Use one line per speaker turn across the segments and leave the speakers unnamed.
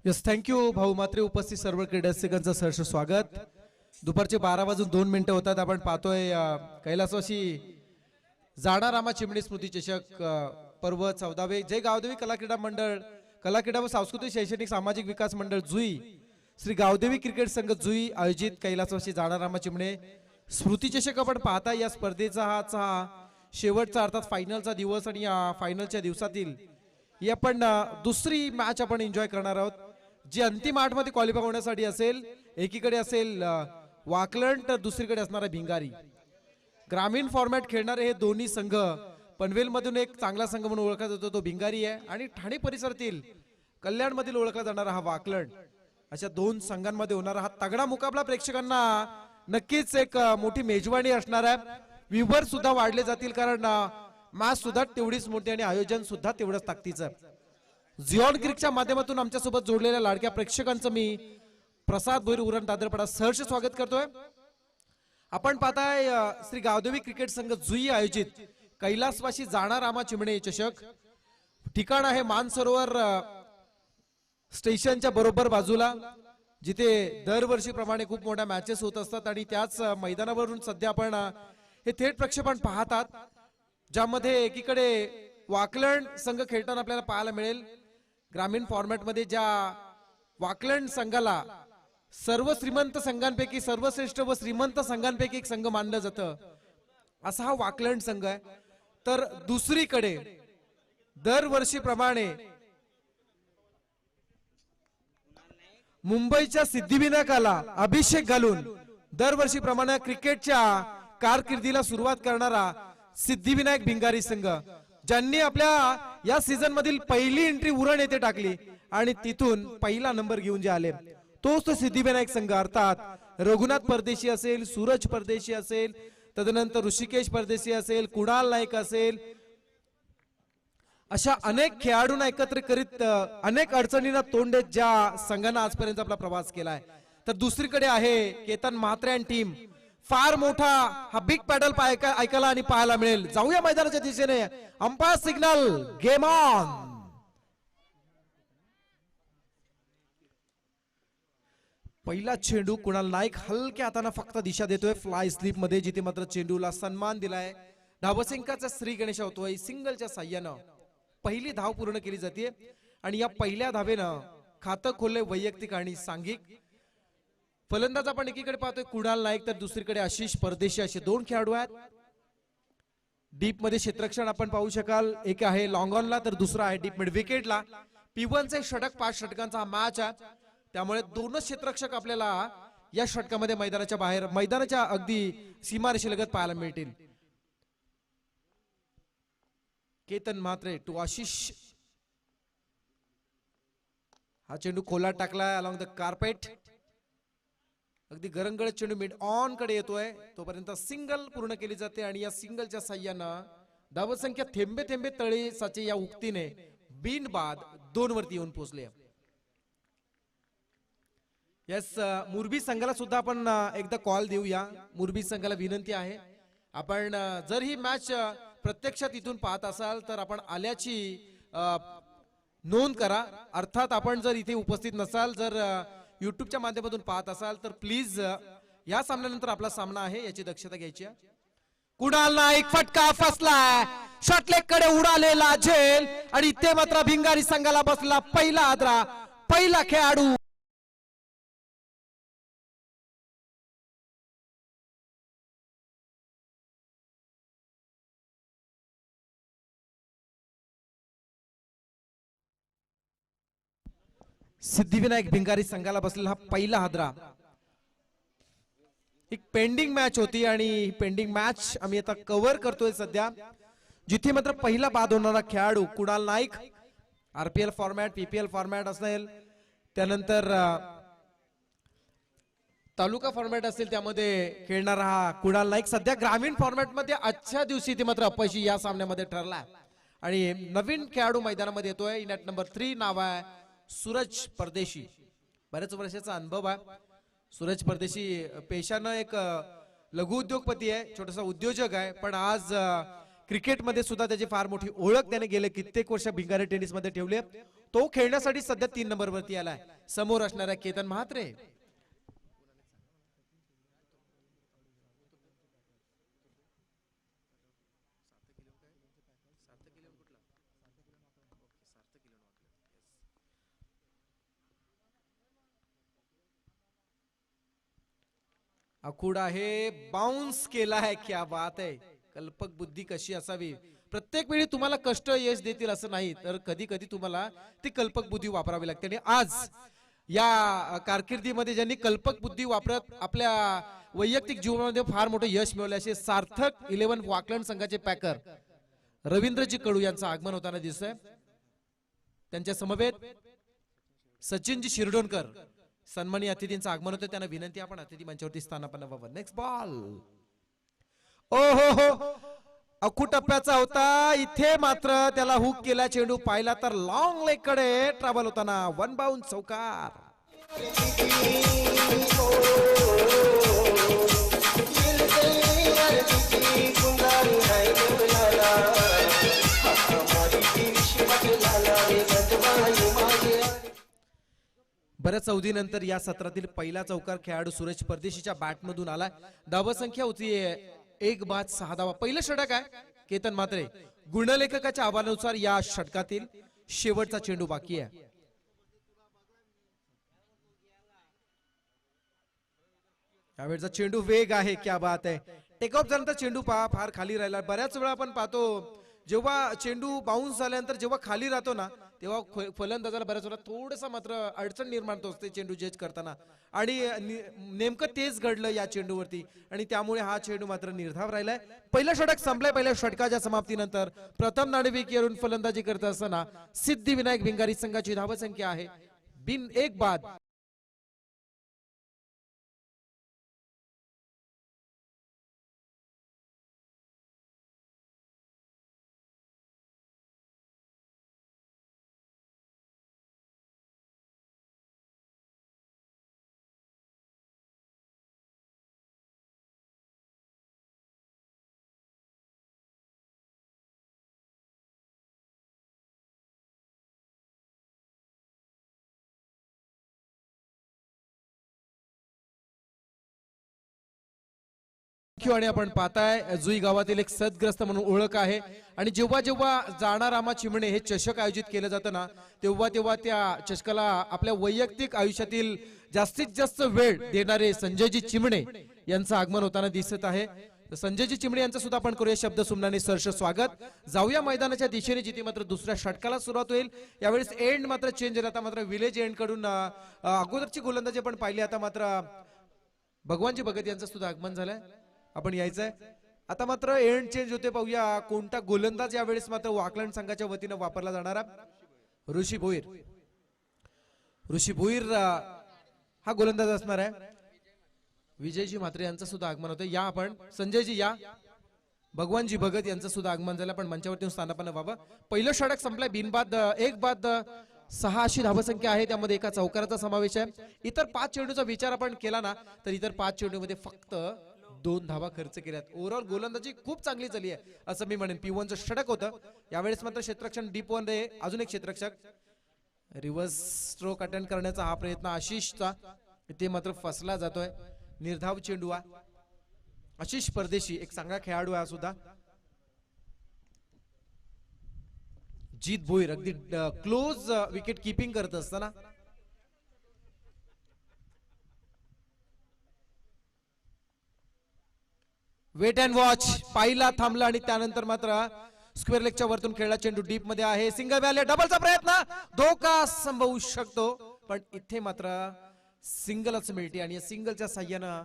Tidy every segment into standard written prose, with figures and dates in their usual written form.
Yes, thank you भाऊ मात्रे. उपस्थित सर्व क्रीडारसिकांचं सहर्ष स्वागत. दुपारचे 12:02 होतात. आपण पाहतोय कैलासवासी जाणारामा चिमणी स्मृती चषक पर्व 14वे जय गावदेवी कला क्रीडा मंडळ, कला क्रीडा व सांस्कृतिक शैक्षणिक सामाजिक विकास मंडळ जुई, श्री गावदेवी क्रिकेट संघ जुई आयोजित कैलासवासी जाणारामा चिमणे स्मृती चषक आपण पाहता. या स्पर्धेचा हा शेवटचा अर्थात फायनलचा दिवस आणि या फायनलच्या दिवसातील ही आपण दुसरी मॅच आपण एन्जॉय करणार आहोत, जी अंतिम 8 मध्ये क्वालिफाय होण्यासाठी असेल. एकीकडे असेल वाकलंड तर दुसरीकडे असणारा भिंगारी. ग्रामीण फॉर्मॅट खेळणारे हे दोन्ही संघ पनवेल मधून एक चांगला संघ म्हणून ओळखला जातो तो भिंगारी आहे, आणि ठाणे परिसरातील कल्याण मधील ओळखला जाणारा हा वाकलंड. अशा दोन संघांमध्ये होणारा हा तगडा मुकाबला प्रेक्षकांना नक्कीच एक मोठी मेजवानी असणार आहे. व्ह्यूवर सुद्धा वाढले जातील, कारण मॅच सुद्धा तेवढीच मोठी आणि आयोजन सुद्धा तेवढंच ताकदीचं. झिऑन क्रिकच्या माध्यमातून आमच्या सोबत जोडलेल्या लाडक्या प्रेक्षकांचं मी प्रसाद भोईर उरण दादरपाडा सहर्ष स्वागत करतोय. आपण पाहताय श्री गावदेवी क्रिकेट संघ जुई आयोजित कैलासवासी जाणारामा चिमणे चषक. ठिकाण आहे मानसरोवर स्टेशनच्या बरोबर बाजूला, जिथे दरवर्षीप्रमाणे खूप मोठ्या मॅचेस होत असतात. आणि त्याच मैदानावरून सध्या आपण हे थेट प्रक्षेपण पाहतात, ज्यामध्ये एकीकडे वाकलंड संघ खेळताना आपल्याला पाहायला मिळेल. ग्रामीण फॉर्मॅट मध्ये ज्या वाकलंड संघाला सर्व श्रीमंत संघांपैकी सर्वश्रेष्ठ व श्रीमंत संघांपैकी एक संघ मानलं जातं, असा हा वाकलंड संघ आहे. तर दुसरीकडे दरवर्षीप्रमाणे मुंबईच्या सिद्धिविनायकाला अभिषेक घालून दरवर्षीप्रमाणे क्रिकेटच्या कारकिर्दीला सुरुवात करणारा सिद्धिविनायक भिंगारी संघ, ज्यांनी आपल्या या सीझन मधील पहिली एंट्री उरण येथे टाकली आणि तिथून पहिला नंबर घेऊन जे आले तोच तो सिद्धिविनायक संघ. अर्थात रघुनाथ परदेशी असेल, सूरज परदेशी असेल, तदनंतर ऋषिकेश परदेशी असेल, कुणाल नाईक असेल, अशा अनेक खेळाडूंना एकत्र करीत अनेक अडचणींना तोंड देत ज्या संघाने आजपर्यंत आपला प्रवास केलाय. तर दुसरीकडे आहे केतन म्हात्रे आणि टीम. फार मोठा हा बिग पॅडल ऐकायला आणि पाहायला मिळेल. जाऊया मैदानाच्या दिशेने. Umpire signal, game on. पहिला चेंडू कुणाल नाईक हलक्या हाताने फक्त दिशा देतोय फ्लाय स्लिप मध्ये, जिथे मात्र चेंडूला सन्मान दिलाय. धावसंख्याचा श्री गणेश होतोय. सिंगलच्या साह्यानं पहिली धाव पूर्ण केली जाते आणि या पहिल्या धावेनं खातं खोलले वैयक्तिक आणि सांघिक. फलंदाज आपण एकीकडे पाहतोय कुणाल नाईक, तर दुसरीकडे आशिष परदेशी, असे दोन खेळाडू आहेत. डीप मध्ये क्षेत्ररक्षण आपण पाहू शकाल. एक आहे लॉंग ऑनला तर दुसरा आहे डीप मिड विकेटला. P1चे षटक 5 षटकांचा हा मॅच आहे, त्यामुळे दोनच क्षेत्ररक्षक आपल्याला या षटकामध्ये मैदानाच्या बाहेर, मैदानाच्या अगदी सीमारेषेलगत पाहायला मिळतील. केतन म्हात्रे टू आशिष. हा चेंडू खोला टाकलाय अलॉंग द कार्पेट. अगदी गरंगळत चेंडू मिड ऑन कडे येतोय, तोपर्यंत सिंगल पूर्ण केली जाते आणि या सिंगलच्या साह्यानं धावसंख्या थेंबे थेंबे तळे साचे या उक्तीने बिनबाद 2 वरती येऊन पोहोचले. यस, मुरबी संघाला सुद्धा आपण एकदा कॉल देऊया. मुरबी संघाला विनंती आहे, आपण जर ही मॅच प्रत्यक्षात इथून पाहत असाल तर आपण आल्याची नोंद करा. अर्थात आपण जर इथे उपस्थित नसाल, जर युट्यूबच्या माध्यमातून पाहत असाल तर प्लीज या सामन्यानंतर आपला सामना आहे याची दक्षता घ्यायची आहे. कुणाल नाईक फटका फसलाय, शॉटलेग कडे उडालेला झेल आणि ते मात्र भिंगारी संघाला बसला पहिला आदरा, पहिला खेळाडू. सिद्धिविनायक भिंगारी संघाला बसलेला हा पहिला हादरा. एक पेंडिंग मॅच होती आणि पेंडिंग मॅच आम्ही आता कव्हर करतोय सध्या, जिथे मात्र पहिला बाद होणारा खेळाडू Kunal Naik. RPL format, PPL format असेल, त्यानंतर तालुका फॉर्मॅट असेल, त्यामध्ये खेळणारा हा कुणाल नाईक सध्या ग्रामीण फॉर्मॅट मध्ये आजच्या दिवशी ते मात्र अपयशी या सामन्यामध्ये ठरला आणि नवीन खेळाडू मैदानामध्ये येतोय. इनॅट नंबर 3 नाव आहे सूरज परदेशी. बऱ्याच वर्षाचा अनुभव आहे. सूरज परदेशी पेशानं एक लघु उद्योगपती आहे, छोटासा उद्योजक आहे, पण आज क्रिकेटमध्ये सुद्धा त्याची फार मोठी ओळख त्याने गेले कित्येक वर्ष भिंगारी टेनिस मध्ये ठेवले. तो खेळण्यासाठी सध्या 3 नंबर वरती आलाय समोर असणाऱ्या केतन म्हात्रे. आखूड आहे, बाउन्स केला आहे. क्या बात आहे. कल्पक बुद्धी कशी असावी. प्रत्येक वेळी तुम्हाला कष्ट यश देतील असं नाही, तर कधी कधी तुम्हाला ती कल्पक बुद्धी वापरावी लागते. आणि आज या कारकिर्दीमध्ये ज्यांनी कल्पक बुद्धी वापरत आपल्या वैयक्तिक जीवनामध्ये फार मोठं यश मिळवले असे सार्थक 11 वाकलंड संघाचे पॅकर रवींद्रजी कडू यांचं आगमन होताना दिसतंय. त्यांच्या समवेत सचिनजी शिरडोणकर सन्मानी अतिथींचं आगमन होतं. त्यांना विनंती आपण अतिथी मंचावरती स्थानापन्न व्हावं. Next ball. ओ हो हो, अखू टप्प्याचा होता. इथे मात्र त्याला हुक केला. चेंडू पाहिला तर लॉंग लेग कडे ट्रॅव्हल होताना 1 बाउंड चौकार. बऱ्याच अवधीनंतर या सत्रातील पहिला चौकार खेळाडू सूरज परदेशीच्या बॅटमधून आला. धावसंख्या होती 1 बाद 6 धावा. पहिलं षटक आहे केतन म्हात्रे. गुणलेखकाच्या अहवालानुसार या षटकातील शेवटचा चेंडू बाकी आहे. यावेळचा चेंडू वेग आहे. क्या बात आहे. टेक ऑफ झाल्यानंतर चेंडू फार खाली राहिला. बऱ्याच वेळा आपण पाहतो जेव्हा चेंडू बाउन्स झाल्यानंतर जेव्हा खाली राहतो ना, तेव्हा फलंदाजाला बऱ्याच वेळा थोडंसं मात्र अडचण निर्माण होते चेंडू जज करताना. आणि नेमकं तेच घडलं या चेंडूवरती आणि त्यामुळे हा चेंडू मात्र निर्धाव राहिलाय. पहिलं षटक संपलंय. पहिल्या षटकाच्या समाप्तीनंतर प्रथम नाणेफेकीवरून फलंदाजी करत असताना सिद्धिविनायक भिंगारी संघाची धावसंख्या आहे बिन 1 बाद. आणि आपण पाहताय जुई गावातील एक सदग्रस्त म्हणून ओळख आहे. आणि जेव्हा जेव्हा जाणारामा चिमणे हे चषक आयोजित केलं जातं ना, तेव्हा तेव्हा त्या चषकाला आपल्या वैयक्तिक आयुष्यातील जास्तीत जास्त वेळ देणारे संजयजी चिमणे यांचं आगमन होताना दिसत आहे. संजयजी चिमणे यांचं सुद्धा आपण करूया शब्द सुमनाने सहर्ष स्वागत. जाऊया मैदानाच्या दिशेने, जिथे मात्र दुसऱ्या षटकाला सुरुवात होईल. यावेळेस एंड मात्र चेंज झाला. आता मात्र विलेज एंड कडून अगोदरची गोलंदाजी आपण पाहिली. आता मात्र भगवानजी भगत यांचं सुद्धा आगमन झालंय. आपण यायचंय. आता मात्र एंड चेंज होते. पाहूया कोणता गोलंदाज यावेळेस मात्र वाकलंड संघाच्या वतीनं वापरला जाणारा. ऋषी भोईर. ऋषी भोईर हा गोलंदाज असणार आहे. विजयजी म्हात्रे यांचं सुद्धा आगमन होतं. या आपण संजयजी या. भगवानजी भगत यांचं सुद्धा आगमन झालं. पण मंचावरती स्थानापन्न व्हावं. पहिलं षटक संपलंय. बिनबाद 1 बाद 6 अशी धावसंख्या आहे. त्यामध्ये एका चौकाराचा समावेश आहे. इतर 5 चेंडूचा विचार आपण केला ना, तर इतर 5 चेंडूमध्ये फक्त 2 धावा खर्च केल्यात. ओव्हरऑल गोलंदाजी खूप चांगली झाली आहे असं मी म्हणेन. P1चं षटक होतं. यावेळेस मात्र क्षेत्ररक्षण डीप 1 रे अजून एक क्षेत्ररक्षक रिव्हर्स स्ट्रोक अटेंड करण्याचा हा प्रयत्न आशिषचा इथे मात्र फसला जातोय. निर्धाव चेंडू आहे. आशिष परदेशी एक चांगला खेळाडू आहे सुद्धा. जीत भोईर अगदी क्लोज विकेट कीपिंग करत असताना वेट अँड वॉच पाहिला, थांबला आणि त्यानंतर मात्र स्क्वेअर लेगच्या वरतून खेळला. चेंडू डीप मध्ये आहे. सिंगल व्याले डबलचा प्रयत्न धोका संभवू शकतो, पण इथे मात्र सिंगलच मिळते. आणि या सिंगलच्या साह्यानं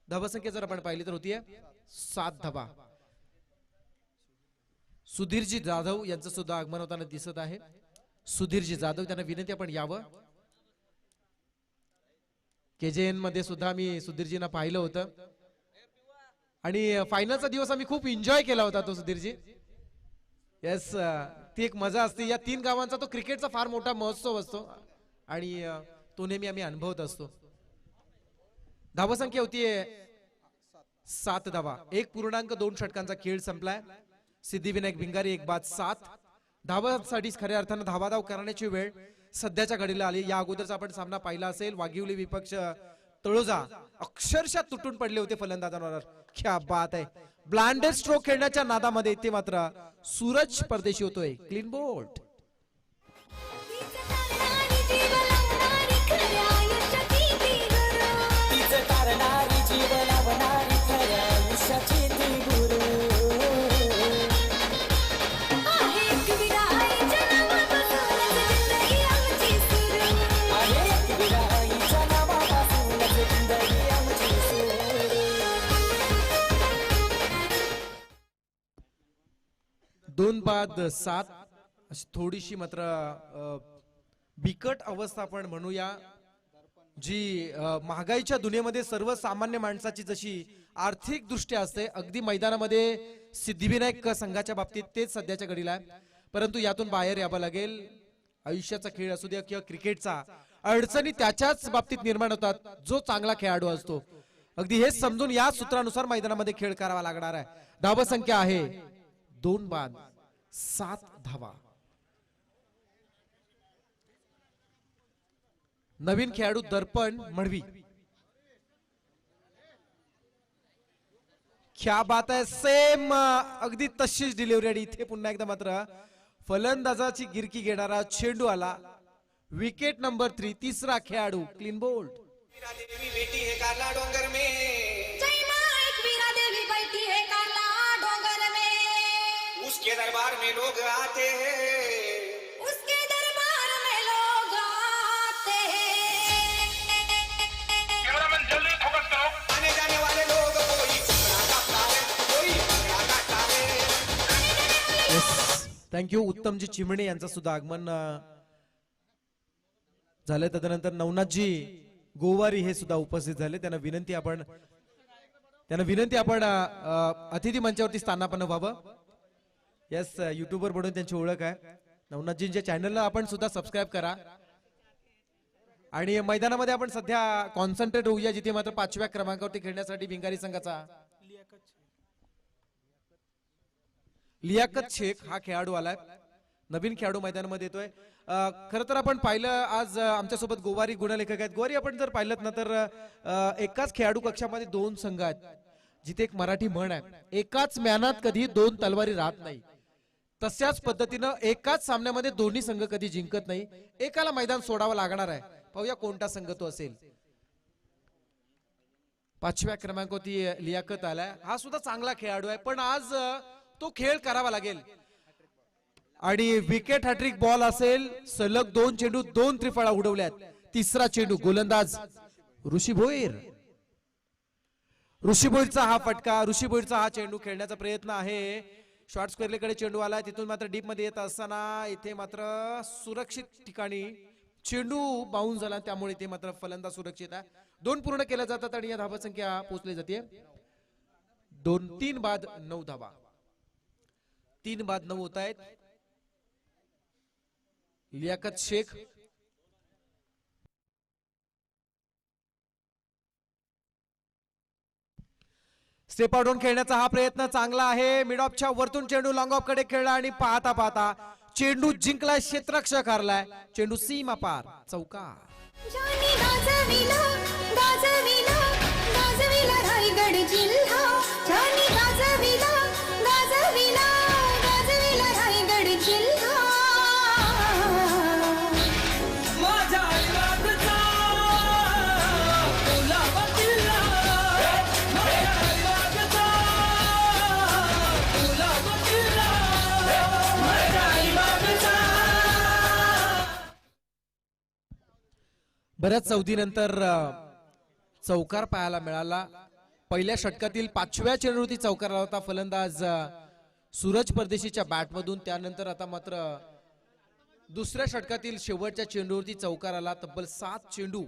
धावसंख्या जर आपण पाहिली तर होतीये 7 धावा. सुधीरजी जाधव यांचं सुद्धा आगमन होताना दिसत आहे. सुधीरजी जाधव, त्यांना विनंती आपण यावं. KJN मध्ये सुद्धा मी सुधीरजींना पाहिलं होतं आणि फायनलचा दिवस आम्ही खूप एन्जॉय केला होता तो सुधीरजी. येस, ती एक मजा असते. या 3 गावांचा तो क्रिकेटचा फार मोठा महोत्सव असतो आणि तो नेहमी आम्ही अनुभवत असतो. धावसंख्या होतीये 7 धावा. 1.2 षटकांचा खेळ संपलाय. सिद्धिविनायक भिंगारी 1 बाद 7 धावांसाठी खऱ्या अर्थानं धावाधाव करण्याची वेळ सध्याच्या घडीला आली. या अगोदरचा आपण सामना पाहिला असेल. वाघिवली विपक्ष तळोजा अक्षरशः तुटून पडले होते फलंदाजांवर. क्या बात आहे. ब्लाइंडेड स्ट्रोक खेळण्याच्या नादामध्ये ते मात्र सूरज परदेशी होतोय. Clean bowled. दोन बाद 7 अशी थोडीशी मात्र बिकट अवस्था आपण म्हणूया. जी महागाईच्या दुनियेमध्ये सर्वसामान्य माणसाची जशी आर्थिक दृष्ट्या असते, अगदी मैदानामध्ये सिद्धिविनायक संघाच्या बाबतीत तेच सध्याच्या घडीला आहे. परंतु यातून बाहेर यावं लागेल. आयुष्याचा खेळ असू द्या किंवा क्रिकेटचा, अडचणी त्याच्याच बाबतीत निर्माण होतात जो चांगला खेळाडू असतो. अगदी हेच समजून या सूत्रानुसार मैदानामध्ये खेळ करावा लागणार आहे. धावसंख्या आहे 2 बाद 7 धावा. नवीन खेळाडू दर्पण मळवी. क्या बात आहे. सेम अगदी तशीच डिलिव्हरी. इथे पुन्हा एकदा मात्र फलंदाजाची गिरकी घेणारा चेंडू आला. Wicket number 3. तिसरा खेळाडू. Clean bowled.
उसके दरबार में लोग आते हैं, उसके दरबार में लोग आते हैं. कैमरामैन जल्दी फोकस करो. आने जाने वाले लोग कोई चुपड़ा काटता है, कोई पगड़ा काटता है.
Yes, thank you. उत्तमजी चिमणे यांचं सुद्धा आगमन झालं. तदनंतर नवनाथजी गोवारी हे सुद्धा उपस्थित झाले. त्यांना विनंती आपण अतिथी मंचावरती स्थानापन्न व्हावं. यस, युट्यूबर म्हणून त्यांची ओळख आहे. नवनाथजींच्या चॅनलला आपण सुद्धा सबस्क्राईब करा. आणि मैदानामध्ये आपण सध्या कॉन्सन्ट्रेट होऊया, जिथे मात्र 5व्या क्रमांकावरती खेळण्यासाठी भिंगारी संघाचा लियाकत शेख हा खेळाडू आलाय. नवीन खेळाडू मैदानामध्ये येतोय. खरं तर आपण पाहिलं आज आमच्यासोबत गोवारी गुणलेखक आहेत. गोवारी आपण जर पाहिलं ना तर एकाच खेळाडू कक्षामध्ये 2 संघ आहेत. जिथे एक मराठी म्हण आहे, एकाच म्यानात कधी 2 तलवारी राहत नाही. तशाच पद्धतीनं एकाच सामन्यामध्ये दोन्ही संघ कधी जिंकत नाही. एकाला मैदान सोडावं लागणार आहे. पाहूया कोणता संघ तो असेल. 5व्या क्रमांकावरती लियाकत आलाय. हा सुद्धा चांगला खेळाडू आहे, पण आज तो खेळ करावा लागेल. आणि विकेट हॅट्रिक बॉल असेल. सलग 2 चेंडू 2 त्रिफळा उडवल्यात. तिसरा चेंडू गोलंदाज ऋषी भोईर. ऋषी भोईरचा हा फटका, ऋषी भोईरचा हा चेंडू खेळण्याचा प्रयत्न आहे. शॉर्ट स्क्वेअरकडे चेंडू आला. तिथून मात्र डीप मध्ये येत असताना इथे मात्र सुरक्षित ठिकाणी चेंडू बाउन्स झाला. त्यामुळे इथे मात्र फलंदाज सुरक्षित आहे. 2 पूर्ण केल्या जातात आणि या धावा संख्या पोहोचली जाते 3 बाद 9 धावा. 3 बाद 9 होत आहेत. लियाकत शेख स्टेप आउट खेळण्याचा हा प्रयत्न चांगला आहे. मिड ऑफच्या वरतून चेंडू लॉंग ऑफ कडे खेळला आणि पाहता पाहता चेंडू जिंकलाय. क्षेत्ररक्षक हारलाय. चेंडू सीमा पार. चौकार.
रायगड जिल्हा रायगड जिल्हा
बऱ्याच चौथीनंतर चौकार पाहायला मिळाला. पहिल्या षटकातील 5व्या चेंडूवरती चौकार आला होता फलंदाज सूरज परदेशीच्या बॅटमधून. त्यानंतर आता मात्र दुसऱ्या षटकातील शेवटच्या चेंडूवरती चौकार आला. तब्बल 7 चेंडू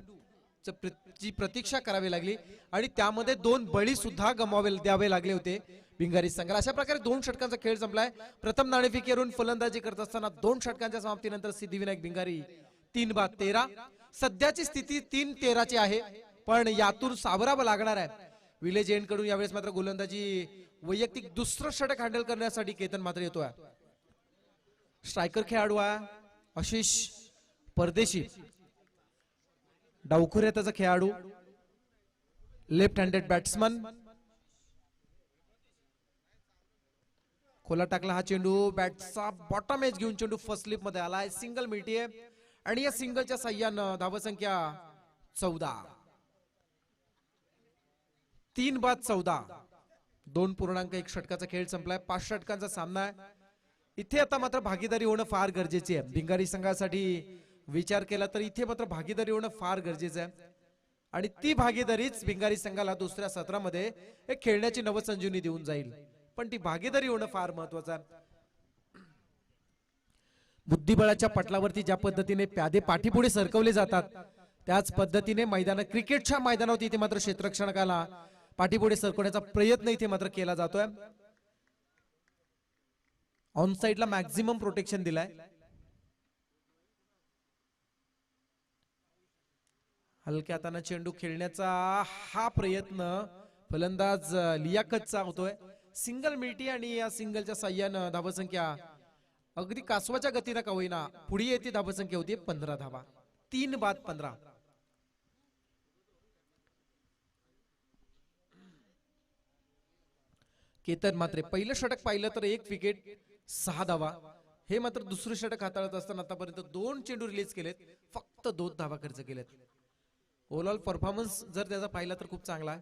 ची प्रतीक्षा करावी लागली आणि त्यामध्ये 2 बळी सुद्धा द्यावे लागले होते भिंगारी संघाला. अशा प्रकारे 2 षटकांचा खेळ संपलाय. प्रथम नाणेफेकीवरून फलंदाजी करत असताना 2 षटकांच्या समाप्तीनंतर सिद्धिविनायक भिंगारी 3 बाद 13. सध्याची स्थिती 3-13 ची आहे, पण यातून सावरावं लागणार आहे. विलेज एंड कडून यावेळेस मात्र गोलंदाजी वैयक्तिक दुसरं षटक हँडल करण्यासाठी केतन मात्र येतोय. स्ट्रायकर खेळाडू आहे आशिष परदेशी, डावखुऱ्या त्याचा खेळाडू, लेफ्ट हँडेड बॅट्समन. खोला टाकला हा चेंडू, बॅटचा बॉटम एज घेऊन चेंडू फर्स्ट स्लिप मध्ये आलाय. सिंगल मिळतीये आणि या सिंगलच्या साह्यानं धावसंख्या 14. 3-14, 2.1 षटकाचा खेळ संपलाय. 5 षटकांचा सामना आहे. इथे आता मात्र भागीदारी होणं फार गरजेचे आहे. भिंगारी संघासाठी विचार केला तर इथे मात्र भागीदारी होणं फार गरजेचं आहे आणि ती भागीदारीच भिंगारी संघाला दुसऱ्या सत्रामध्ये एक खेळण्याची नवसंजीवनी देऊन जाईल. पण ती भागीदारी होणं फार महत्वाचं आहे. बुद्धिबळाच्या पटलावरती ज्या पद्धतीने प्यादे पाठीपुढे सरकवले जातात त्याच पद्धतीने क्रिकेटच्या मैदानावरती इथे मात्र क्षेत्ररक्षकाला पाठीपुढे सरकवण्याचा प्रयत्न इथे मात्र केला जातोय. ऑन साइडला मॅक्झिमम प्रोटेक्शन दिलाय. हलक्या हाताने चेंडू खेळण्याचा हा प्रयत्न फलंदाज लियाकतचा होतोय. सिंगल मिळती आणि या सिंगलच्या साह्यानं धावसंख्या अगदी कासवाच्या गतीनं का होईना पुढे येते. धावसंख्या होती 15 धावा. 3-15. केतन मात्र पहिलं षटक पाहिलं तर 1 विकेट 6 धावा. हे मात्र दुसरं षटक हाताळत असताना आतापर्यंत 2 चेंडू रिलीज केलेत, फक्त 2 धावा खर्च केलेत. ओव्हरऑल परफॉर्मन्स जर त्याचा पाहिला तर खूप चांगला आहे.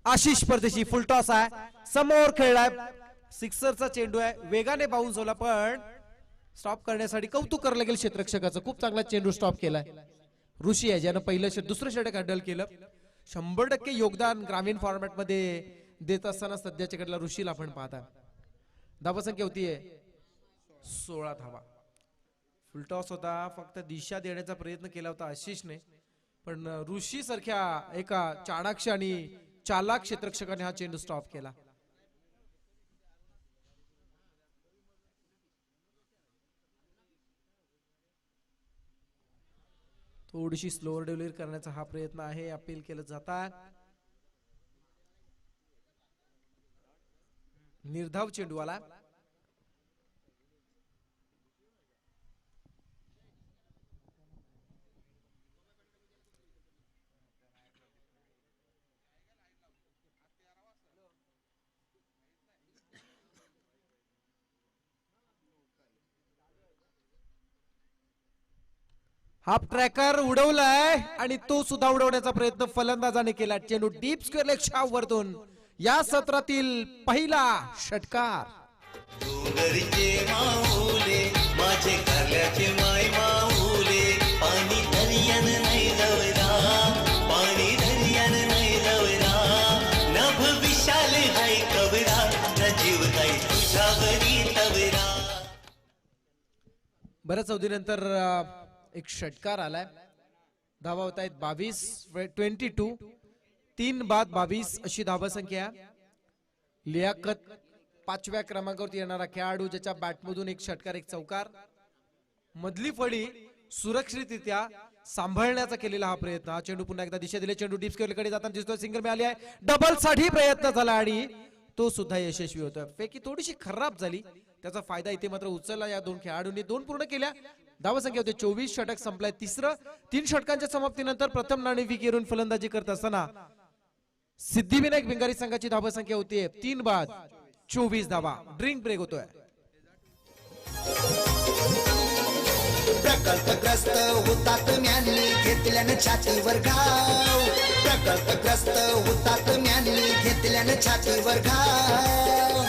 आशिष परदेशी फुल टॉस आहे, समोर खेळलाय, सिक्सरचा चेंडू आहे, वेगाने बाउन्स होला पण स्टॉप करण्यासाठी कौतुक करायला लागेल क्षेत्ररक्षकाचं. खूप चांगला चेंडू स्टॉप केलाय. ऋषी आहे ज्यानं पहिलं दुसरं षटक हँडल केलं. 100% योगदान ग्रामीण फॉर्मॅट मध्ये देत असताना सध्याच्या कडला ऋषीला आपण पाहता. धावसंख्या होतीये 16 धावा. फुलटॉस होता, फक्त दिशा देण्याचा प्रयत्न केला होता आशिषने, पण ऋषी सारख्या एका चाणाक्ष आणि चालाक क्षेत्ररक्षकाने हा चेंडू स्टॉप केला. थोडीशी स्लोअर डिलिव्हरी करण्याचा हा प्रयत्न आहे, अपील केलं जाता. निर्धाव चेंडू आला. हाफ ट्रॅकर उडवलाय आणि तो सुद्धा उडवण्याचा प्रयत्न फलंदाजाने केला. चेंडू डीप स्क्वेअर लेगच्या वरतून या सत्रातील पहिला षटकार.
डोंगरचे माऊले माझे कारल्याचे माय माऊले, पाणी दर्यान नाही दवरा, पाणी दर्यान नाही दवरा, नभ विशाल हाय कवरा, न जीव काही तुझ्यावरी तवरा.
बऱ्याच अवधीनंतर एक षटकार आलाय. धावा होत आहेत 22. 3-22 अशी धावा संख्या. लियाकत 5व्या क्रमांकावरती येणारा खेळाडू, ज्याच्या बॅटमधून एक षटकार एक चौकार. मधली फळी सुरक्षितरित्या सांभाळण्याचा केलेला हा प्रयत्न. हा चेंडू पुन्हा एकदा दिशा दिले, चेंडू डीप स्क्वेअरकडे जाताना दिसतोय. सिंगल मिळाली आहे, डबल साठी प्रयत्न झाला आणि तो सुद्धा यशस्वी होतोय. पैकी थोडीशी खराब झाली, त्याचा फायदा इथे मात्र उचलला या दोन खेळाडूंनी. 2 पूर्ण केल्या. धावसंख्या होते 24. षटक संपलाय 3 षटकांच्या समाप्तीनंतर प्रथम नाणेफेक करून फलंदाजी करत असताना सिद्धिविनायक भिंगारी संघाची धावसंख्या होती 3-24 धावा. ड्रिंक ब्रेक होतोय.
प्रकल्पग्रस्त हुतात्म्यांनी घेतल्यानं छातीवर घाव, प्रकल्पग्रस्त हुतात्म्यांनी घेतल्यानं छातीवर घाव.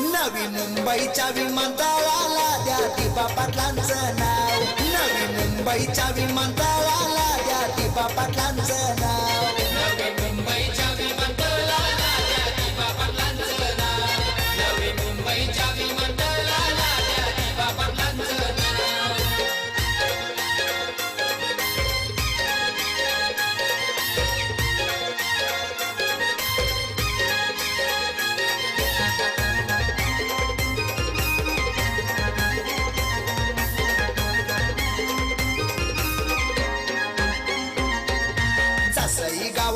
नवी मुंबईच्या विमानतळाला द्या दीपा पाटलांचं नाव, नवी मुंबईच्या विमानतळाला द्या दीपा पाटलांचं नाव, नवी मुंबईच्या विमानतळाला द्या दीपा पाटलांचं नाव, नवी मुंबईच्या विमानतळाला द्या दीपा पाटलांचं नाव.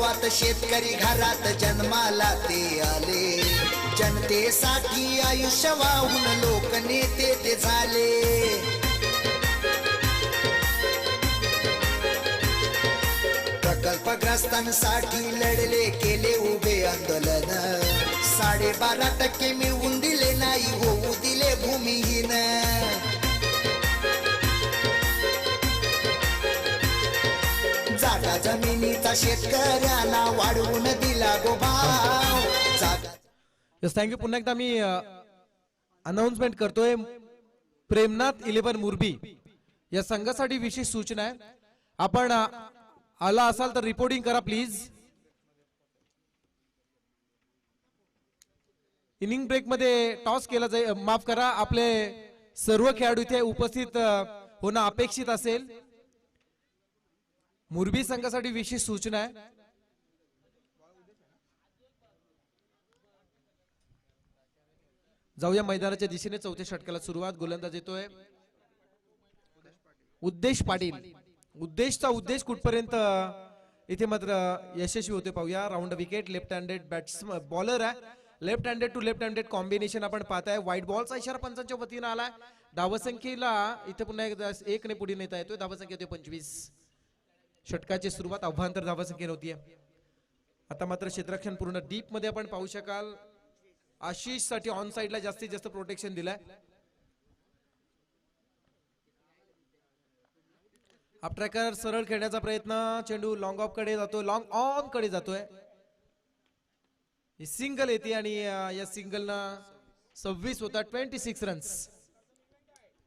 गावात शेतकरी घरात जन्माला ते आले, जनतेसाठी आयुष्य वाहून लोकनेते ते झाले. प्रकल्पग्रस्तांसाठी लढले, केले उभे आंदोलन, 12.5% मिळवून दिले नाही, होऊ दिले भूमिहीन. जागा जमिनीचा शेतकऱ्याला वाढवून दिला गो भाव. जागा
यस, थँक्यू. पुन्हा एकदा मी अनाउन्समेंट करतोय. प्रेमनाथ 11 मुरबी या संघासाठी विशेष सूचना आहे. आपण आला असाल तर रिपोर्टिंग करा प्लीज. इनिंग ब्रेक मध्ये टॉस केला जाईल, माफ करा, आपले सर्व खेळाडू इथे उपस्थित होणं अपेक्षित असेल. मुरबी संघासाठी विशेष सूचना आहे. जाऊया मैदानाच्या दिशेने. चौथ्या षटकाला सुरुवात. गोलंदाज येतोय उद्देश पाटील. उद्देश कुठपर्यंत इथे मात्र यशस्वी होते पाहूया. Round wicket. Left handed batsman bowler आहे. Left handed to left handed combination आपण पाहताय. व्हाईट बॉलचा इशारा पंचांच्या वतीनं आलाय. धावसंख्येला इथे पुन्हा एकदा 1 ने पुढे नेता येतोय. धावसंख्या होते 25. षटकाची सुरुवात अभ्यंतर धावसंख्येने होतीये. आता मात्र क्षेत्ररक्षण पूर्ण डीप मध्ये आपण पाहू शकाल. आशिष साठी ऑन साइडला जास्तीत जास्त प्रोटेक्शन दिलाय. अप ट्रॅकर सरळ खेळण्याचा प्रयत्न. चेंडू लॉंग ऑफ कडे जातोय, लॉंग ऑन कडे जातोय. सिंगल येते आणि या सिंगलनं 26 होता. 26 रन्स.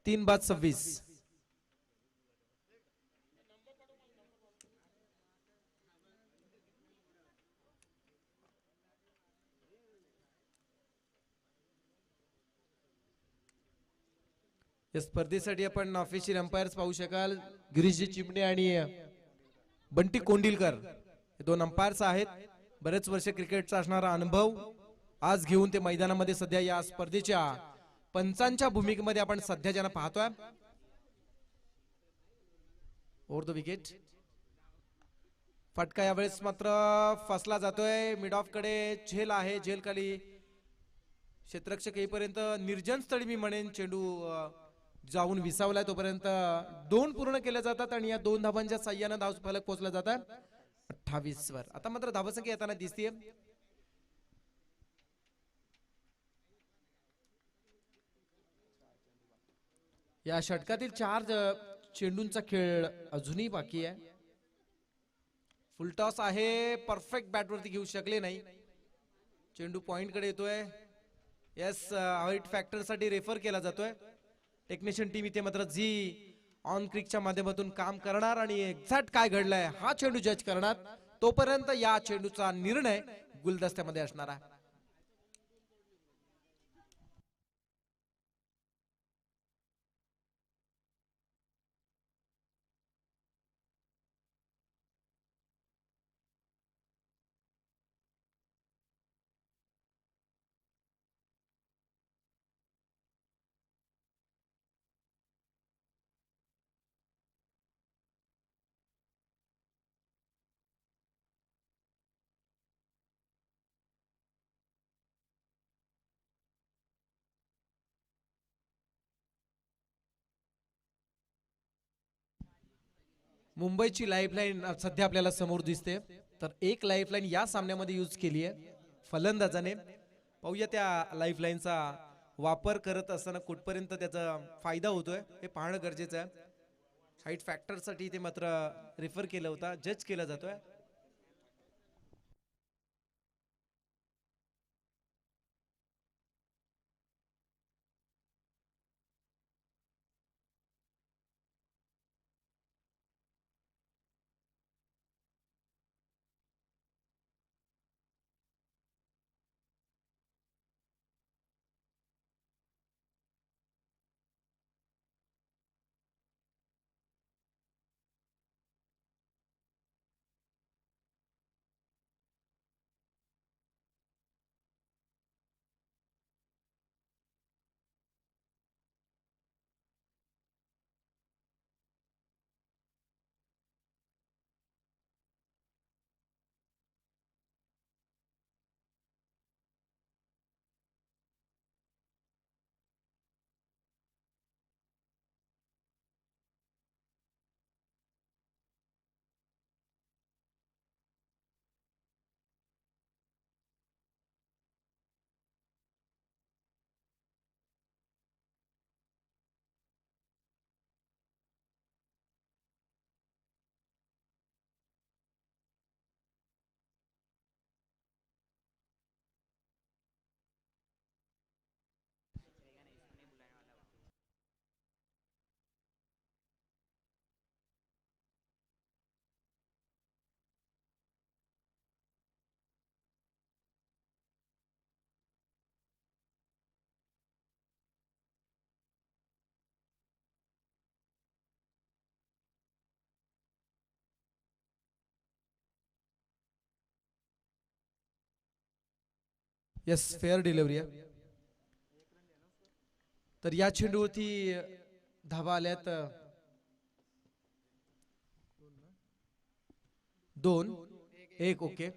3 बाद 26. या स्पर्धेसाठी आपण ऑफिशियल अंपायर्स पाहू शकाल. गिरीशजी चिमणे आणि बंटी कोंडिलकर हे 2 अंपायर्स आहेत. बरेच वर्ष क्रिकेटचा असणारा अनुभव आज घेऊन ते मैदानामध्ये सध्या या स्पर्धेच्या पंचांच्या भूमिकेमध्ये आपण सध्या ज्यांना पाहतोय. Over the wicket. फटका यावेळेस मात्र फसला जातोय. मिड ऑफ कडे झेल आहे. झेल खाली क्षेत्ररक्षक येईपर्यंत निर्जन स्थळी मी म्हणेन चेंडू जाऊन विसावलाय. तोपर्यंत 2 पूर्ण केल्या जातात आणि या 2 धावांच्या साह्याने धाव फलक पोहोचला जातात 28 वर. आता मात्र धावसंख्या येताना दिसतीये. या षटकातील 4 चेंडूंचा खेळ अजूनही बाकी आहे. फुलटॉस आहे. परफेक्ट बॅटवरती घेऊ शकले नाही. चेंडू पॉइंट कडे येतोय. यस, हाईट फॅक्टर साठी रेफर केला जातोय. टेक्निशियन टीम इथे मात्र जी ऑन क्रिकच्या माध्यमातून काम करणार आणि एक्झॅक्ट काय घडलंय हा चेंडू जज करणार. तोपर्यंत या चेंडूचा निर्णय गुलदस्त्यामध्ये असणार आहे. मुंबईची लाईफलाईन सध्या आपल्याला समोर दिसते. तर एक लाईफलाईन या सामन्यामध्ये यूज केली आहे फलंदाजाने. पाहूया त्या लाईफलाईनचा वापर करत असताना कुठपर्यंत त्याचा फायदा होतोय हे पाहणं गरजेचं आहे. हाईट फॅक्टर साठी ते मात्र रेफर केलं होता, जज केला जातोय. यस, फेअर डिलिव्हरी आहे. तर या चेंडूवरती धावा आल्यात 2-1. ओके.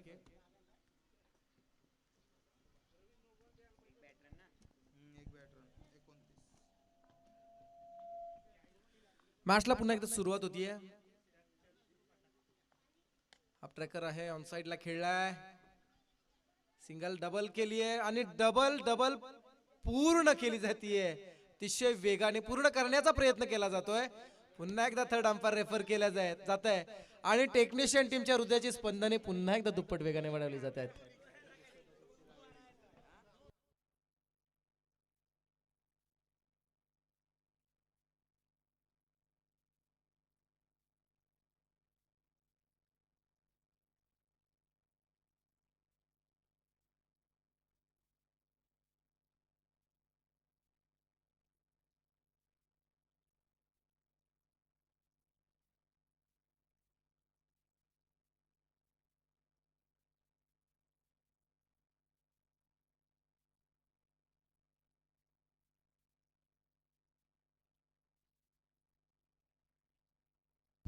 मॅचला पुन्हा एकदा सुरुवात होतीये. हा ट्रॅकर आहे, ऑन साइडला खेळलाय, सिंगल डबल केली आहे आणि डबल डबल पूर्ण केली जातीये. अतिशय वेगाने पूर्ण करण्याचा प्रयत्न केला जातोय. पुन्हा एकदा थर्ड अंपायर रेफर केल्या जात आहे आणि टेक्निशियन टीमच्या हृदयाची स्पंदने पुन्हा एकदा दुप्पट वेगाने वाढवली जात आहेत.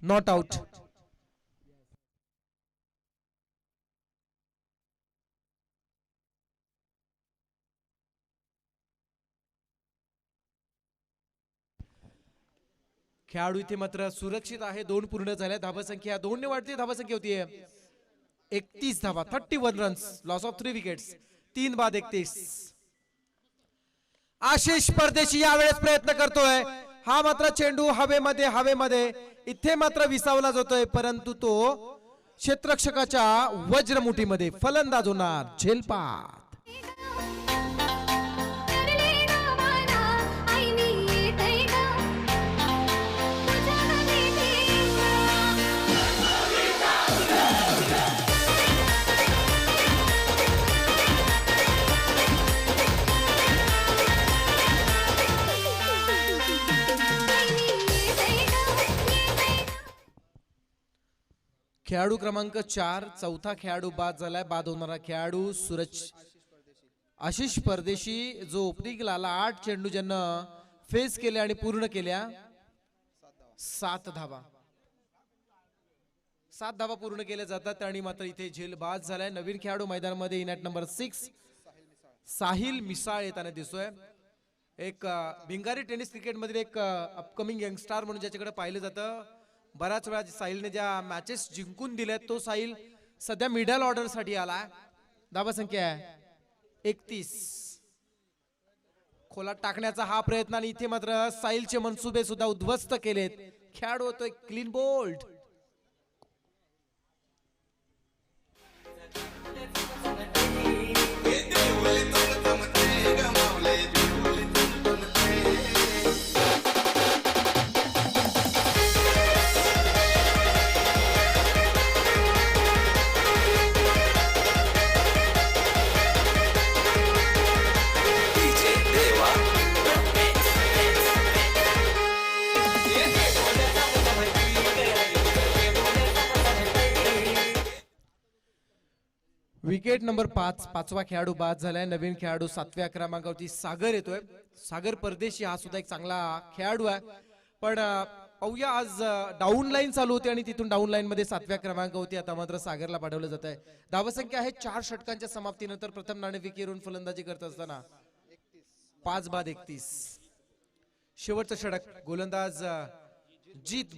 Not out. खेळाडू इथे मात्र सुरक्षित आहे. 2 पूर्ण झाल्या. धावसंख्या 2 ने वाढते. धावसंख्या होतीये 31 धावा, 31 रन्स, लॉस ऑफ 3 विकेट्स, 3 बाद 31. आशिष परदेशी यावेळेस प्रयत्न करतोय. हा मात्र चेंडू हवेमध्ये इथे मात्र विसावला जातोय, परंतु तो क्षेत्ररक्षकाच्या वज्रमुठीमध्ये फलंदाज होणार. झेलपात. खेळाडू क्रमांक 4, चौथा खेळाडू बाद झालाय. बाद होणारा खेळाडू सूरज आशिष परदेशी, जो ओपनिंगला आला. 8 चेंडू ज्यांना फेस केल्या आणि पूर्ण केल्या. 7 धावा. 7 धावा पूर्ण केल्या जातात आणि मात्र इथे झेल बाद झालाय. नवीन खेळाडू मैदानामध्ये इनॅट नंबर 6 साहिल मिसाळ येताना दिसतोय. एक भिंगारी टेनिस क्रिकेट मधील एक अपकमिंग यंगस्टार म्हणून ज्याच्याकडे पाहिलं जातं. बऱ्याच वेळा साहिलने ज्या मॅचेस जिंकून दिल्यात तो साहिल सध्या मिडल ऑर्डर साठी आला. धावसंख्या आहे 31. खोलात टाकण्याचा हा प्रयत्न आणि इथे मात्र साहिलचे मनसुबे सुद्धा उद्ध्वस्त केलेत. खेळाडू होतोय क्लीन बोल्ड. विकेट नंबर 5, 5वा खेळाडू बाद झालाय. नवीन खेळाडू 7व्या क्रमांकावरती सागर येतोय. सागर परदेशी हा सुद्धा एक चांगला खेळाडू आहे, पण पाहूया आज डाऊन लाईन चालू होती आणि तिथून डाऊन लाईन मध्ये 7व्या क्रमांकावरती आता मात्र सागरला पाठवलं जात आहे. धावसंख्या आहे 4 षटकांच्या समाप्तीनंतर प्रथम नाणेफेकीवरून फलंदाजी करत असताना 5 बाद 31. शेवटचं षटक गोलंदाज जीत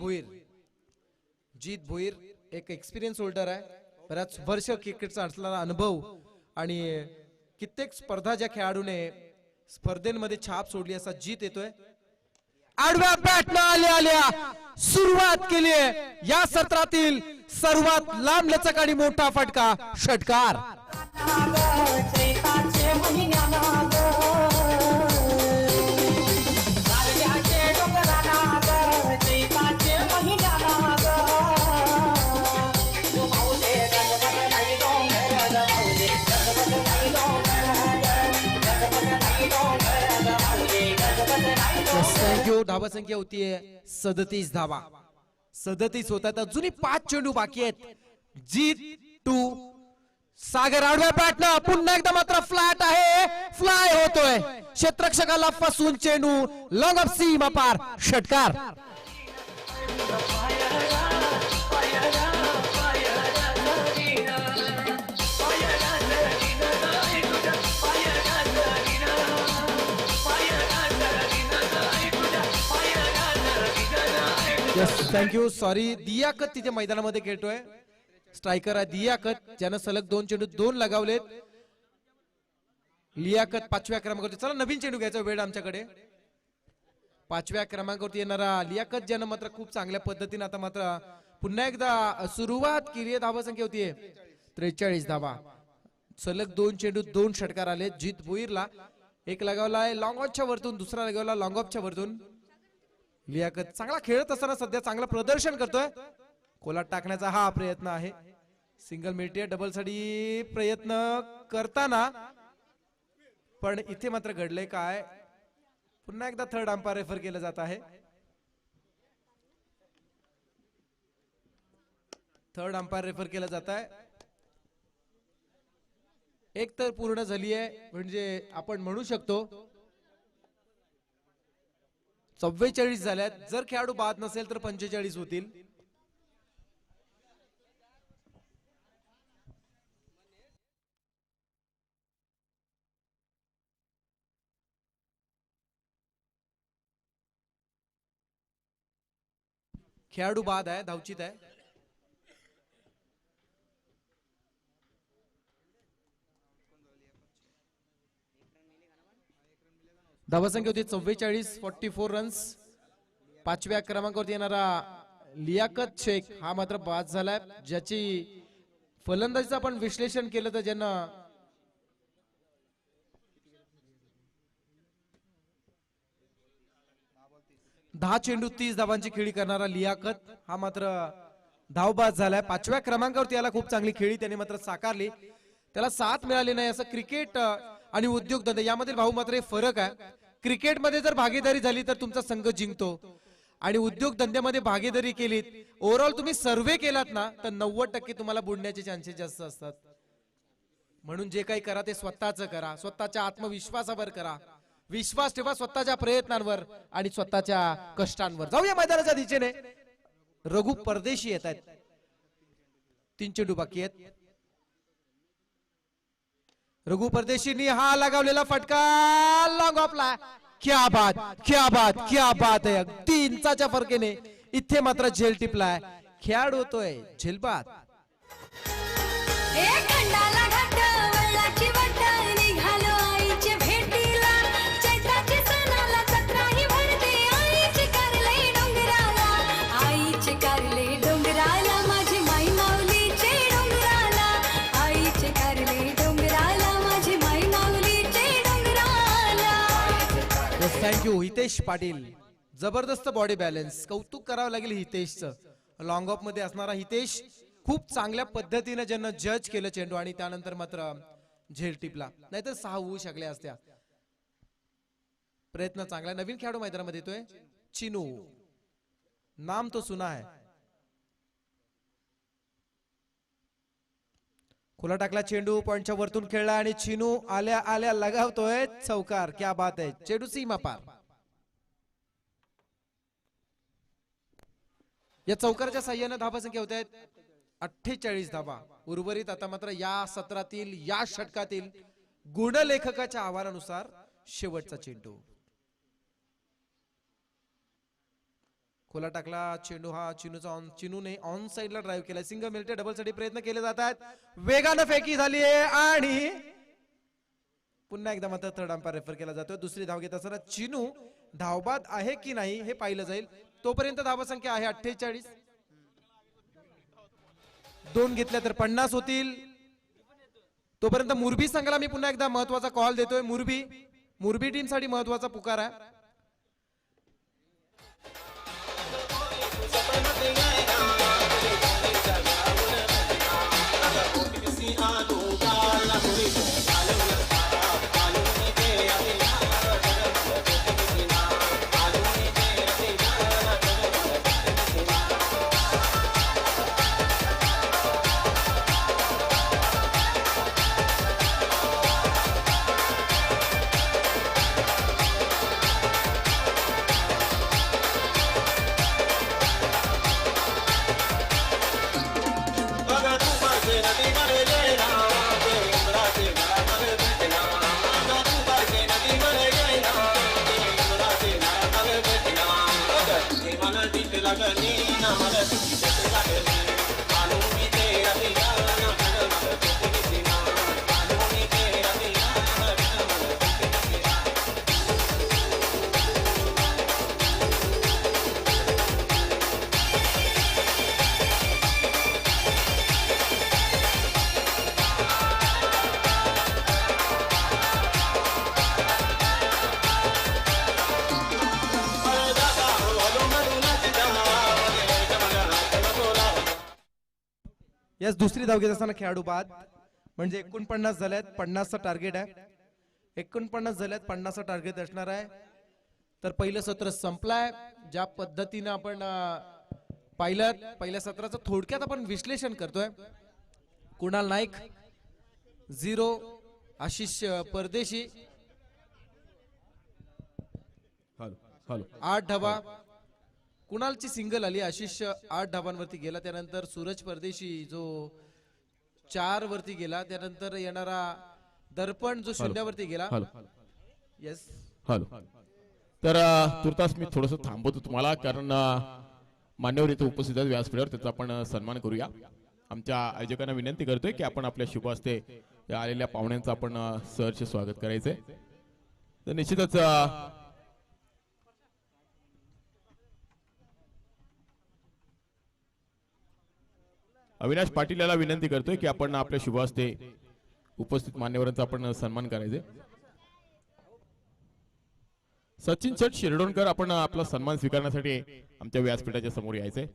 भोईर एक एक्सपिरियन्स होल्डर आहे. बऱ्याच वर्ष क्रिकेटचा असलेला अनुभव आणि कित्येक स्पर्धा ज्या खेळाडूने स्पर्धेमध्ये छाप सोडली असा जीत येतोय. आडव्या बॅटनं आल्या सुरुवात केली या सत्रातील सर्वात लांब लचक आणि मोठा फटका. षटकार. धावसंख्या होतीये 37 धावा. 37 होतात. अजूनही 5 चेंडू बाकी आहेत. जीत 2 सागर आडव्या बॅटनं पुन्हा एकदा मात्र फ्लॅट आहे, फ्लाय होतोय क्षेत्ररक्षकाला फसवून चेंडू लॉंग ऑफ सीमा पार षटकार. थँक्यू. सॉरी, दियाकत तिथे मैदानामध्ये खेळतोय. स्ट्रायकर आहे दियाकत, ज्यानं सलग 2 चेंडू 2 लगावलेत. लियाकत 5व्या क्रमांकावरती. चला नवीन चेंडू घ्यायचा वेळ आमच्याकडे. 5व्या क्रमांकावरती येणारा लियाकत, ज्यानं मात्र खूप चांगल्या पद्धतीने आता मात्र पुन्हा एकदा सुरुवात केली आहे. धावा संख्या होतीये 43 धावा. सलग 2 चेंडू 2 षटकार आले. जीत भोईरला एक लगावलाय लॉंग ऑफच्या वरतून, दुसरा लगावला लॉंग ऑफच्या वरतून. लियाकत चांगला खेळत असताना सध्या चांगलं प्रदर्शन करतोय. कोलाट टाकण्याचा हा प्रयत्न आहे. सिंगल मिळते, डबल साठी प्रयत्न करताना पण इथे मात्र घडलंय काय, पुन्हा एकदा थर्ड अंपायर रेफर केलं जात आहे. थर्ड अंपायर रेफर केलं जात आहे. एक तर पूर्ण झाली आहे, म्हणजे आपण म्हणू शकतो 44 झाल्यात. जर खेळाडू बाद नसेल तर 45 होतील. खेळाडू बाद आहे, धावचित आहे. धावसंख्या होती 44, 44 रन्स. 5व्या क्रमांकावरती येणारा लियाकत शेख हा मात्र बाद झालाय, ज्याची फलंदाजीचं आपण विश्लेषण केलं तर ज्यांना 10 चेंडू 30 धावांची खेळी करणारा लियाकत हा मात्र धावबाद झालाय. 5व्या क्रमांकावरती याला खूप चांगली खेळी त्याने मात्र साकारली. त्याला साथ मिळाली नाही. असं क्रिकेट आणि उद्योगधंदे यामधील भाऊ मात्र फरक आहे. क्रिकेटमध्ये जर भागीदारी झाली तर तुमचा संघ जिंकतो, आणि उद्योगधंद्यामध्ये भागीदारी केलीत, ओव्हरऑल तुम्ही सर्व्हे केलात ना, तर 90% तुम्हाला बुडण्याचे चान्सेस जास्त असतात. म्हणून जे काही करा ते स्वतःच करा, स्वतःच्या आत्मविश्वासावर करा, विश्वास ठेवा स्वतःच्या प्रयत्नांवर आणि स्वतःच्या कष्टांवर. जाऊया मैदानाच्या दिशेने. रघु परदेशी येत आहेत. 3 चेंडू बाकी आहेत. रघु परदेशींनी हा लगावलेला फटका लॉंग ऑफला. क्या बात, क्या बात, क्या बात आहे. 3 इंचाच्या फरकेने इथे मात्र झेल टिपलाय. खेळाडू होतोय झेलबाद.
एक खंडाला घाट वळलाची वाट निघालो आईच्या भेटीला. चैत्राची सणाला जत्राही भरते आईचे कारले डोंगराला. आईचे कारले डोंगराला माझी माई माऊलीचे डोंगराला. आईचे कारले डोंगराला माझी माई माऊलीचे डोंगराला.
थँक्यू हितेश पाटील. जबरदस्त बॉडी बॅलन्स. कौतुक करावं लागेल हितेशचं. लॉंग ऑफ मध्ये असणारा हितेश खूप चांगल्या पद्धतीने ज्यांना जज केलं चेंडू, आणि त्यानंतर मात्र झेल टिपला. नाहीतर 6 होऊ शकल्या असत्या. प्रयत्न चांगला. नवीन खेळाडू मैदानामध्ये येतोय चिनू. नाम तो सुना है. खुला टाकला चेंडू, पॉइंटच्या वरतून खेळला आणि चिनू आल्या आल्या लगावतोय चौकार. क्या बात आहे. चेंडू सीमा पार. या चौकाराच्या साह्याने धावा संख्या होत आहेत 48 धावा. उर्वरित आता मात्र या सत्रातील या षटकातील गुणलेखकाच्या अहवालानुसार शेवटचा चेंडू. खोला टाकला चेंडू, हा चिनूने ऑन साइडला ड्राइव्ह केला. सिंगल मिळते, डबल साठी प्रयत्न केले जात आहेत. वेगानं फेकी झाली आहे आणि पुन्हा एकदा मात्र थर्ड अंपायर रेफर केला जातोय. दुसरी धाव घेत असताना चिनू धावबाद आहे की नाही हे पाहिलं जाईल. तोपर्यंत धावा संख्या आहे 48. 2 घेतल्या तर 50 होतील. तोपर्यंत मुरबी संघाला मी पुन्हा एकदा महत्वाचा कॉल देतोय. मुरबी टीम साठी महत्वाचा पुकार आहे.
लागली ना मला तुझी झट लागली आणून मी ते अभियान मला मला तुझी दिसना आणून मी ते अभियान मला मला तुझी दिसना
याच दुसरी धाव घेत असताना खेळाडू बाद म्हणजे 49 झाल्यात 50चा टार्गेट आहे 49 झाल्यात 50चा टार्गेट असणार आहे तर पहिलं सत्र संपलाय ज्या पद्धतीनं आपण पाहिलं पहिल्या सत्राचं थोडक्यात आपण विश्लेषण करतोय कुणाल नाईक 0 आशिष परदेशी
हॅलो हॅलो
8 धावा कुणालची सिंगल आली आशिष 8 धावांवरती गेला त्यानंतर सूरज परदेशी जो 4 वरती गेला त्यानंतर येणारा दर्पण जो शून्यावरती गेला
हॅलो
येस
हॅलो तर तुर्तास मी थोडंसं थांबवतो तुम्हाला कारण मान्यवर इथे उपस्थित आहेत व्यासपीठावर त्याचा आपण सन्मान करूया आमच्या आयोजकांना विनंती करतोय की आपण आपल्या शुभ हस्ते या आलेल्या पाहुण्यांचं आपण सहर्ष स्वागत करायचंय तर निश्चितच अविनाश पाटील याला विनंती करतोय की आपण आपल्या शुभ हस्ते उपस्थित मान्यवरांचा आपण सन्मान करायचे सचिन शेठ शिरडोणकर आपण आपला सन्मान स्वीकारण्यासाठी आमच्या व्यासपीठाच्या समोर यायचंय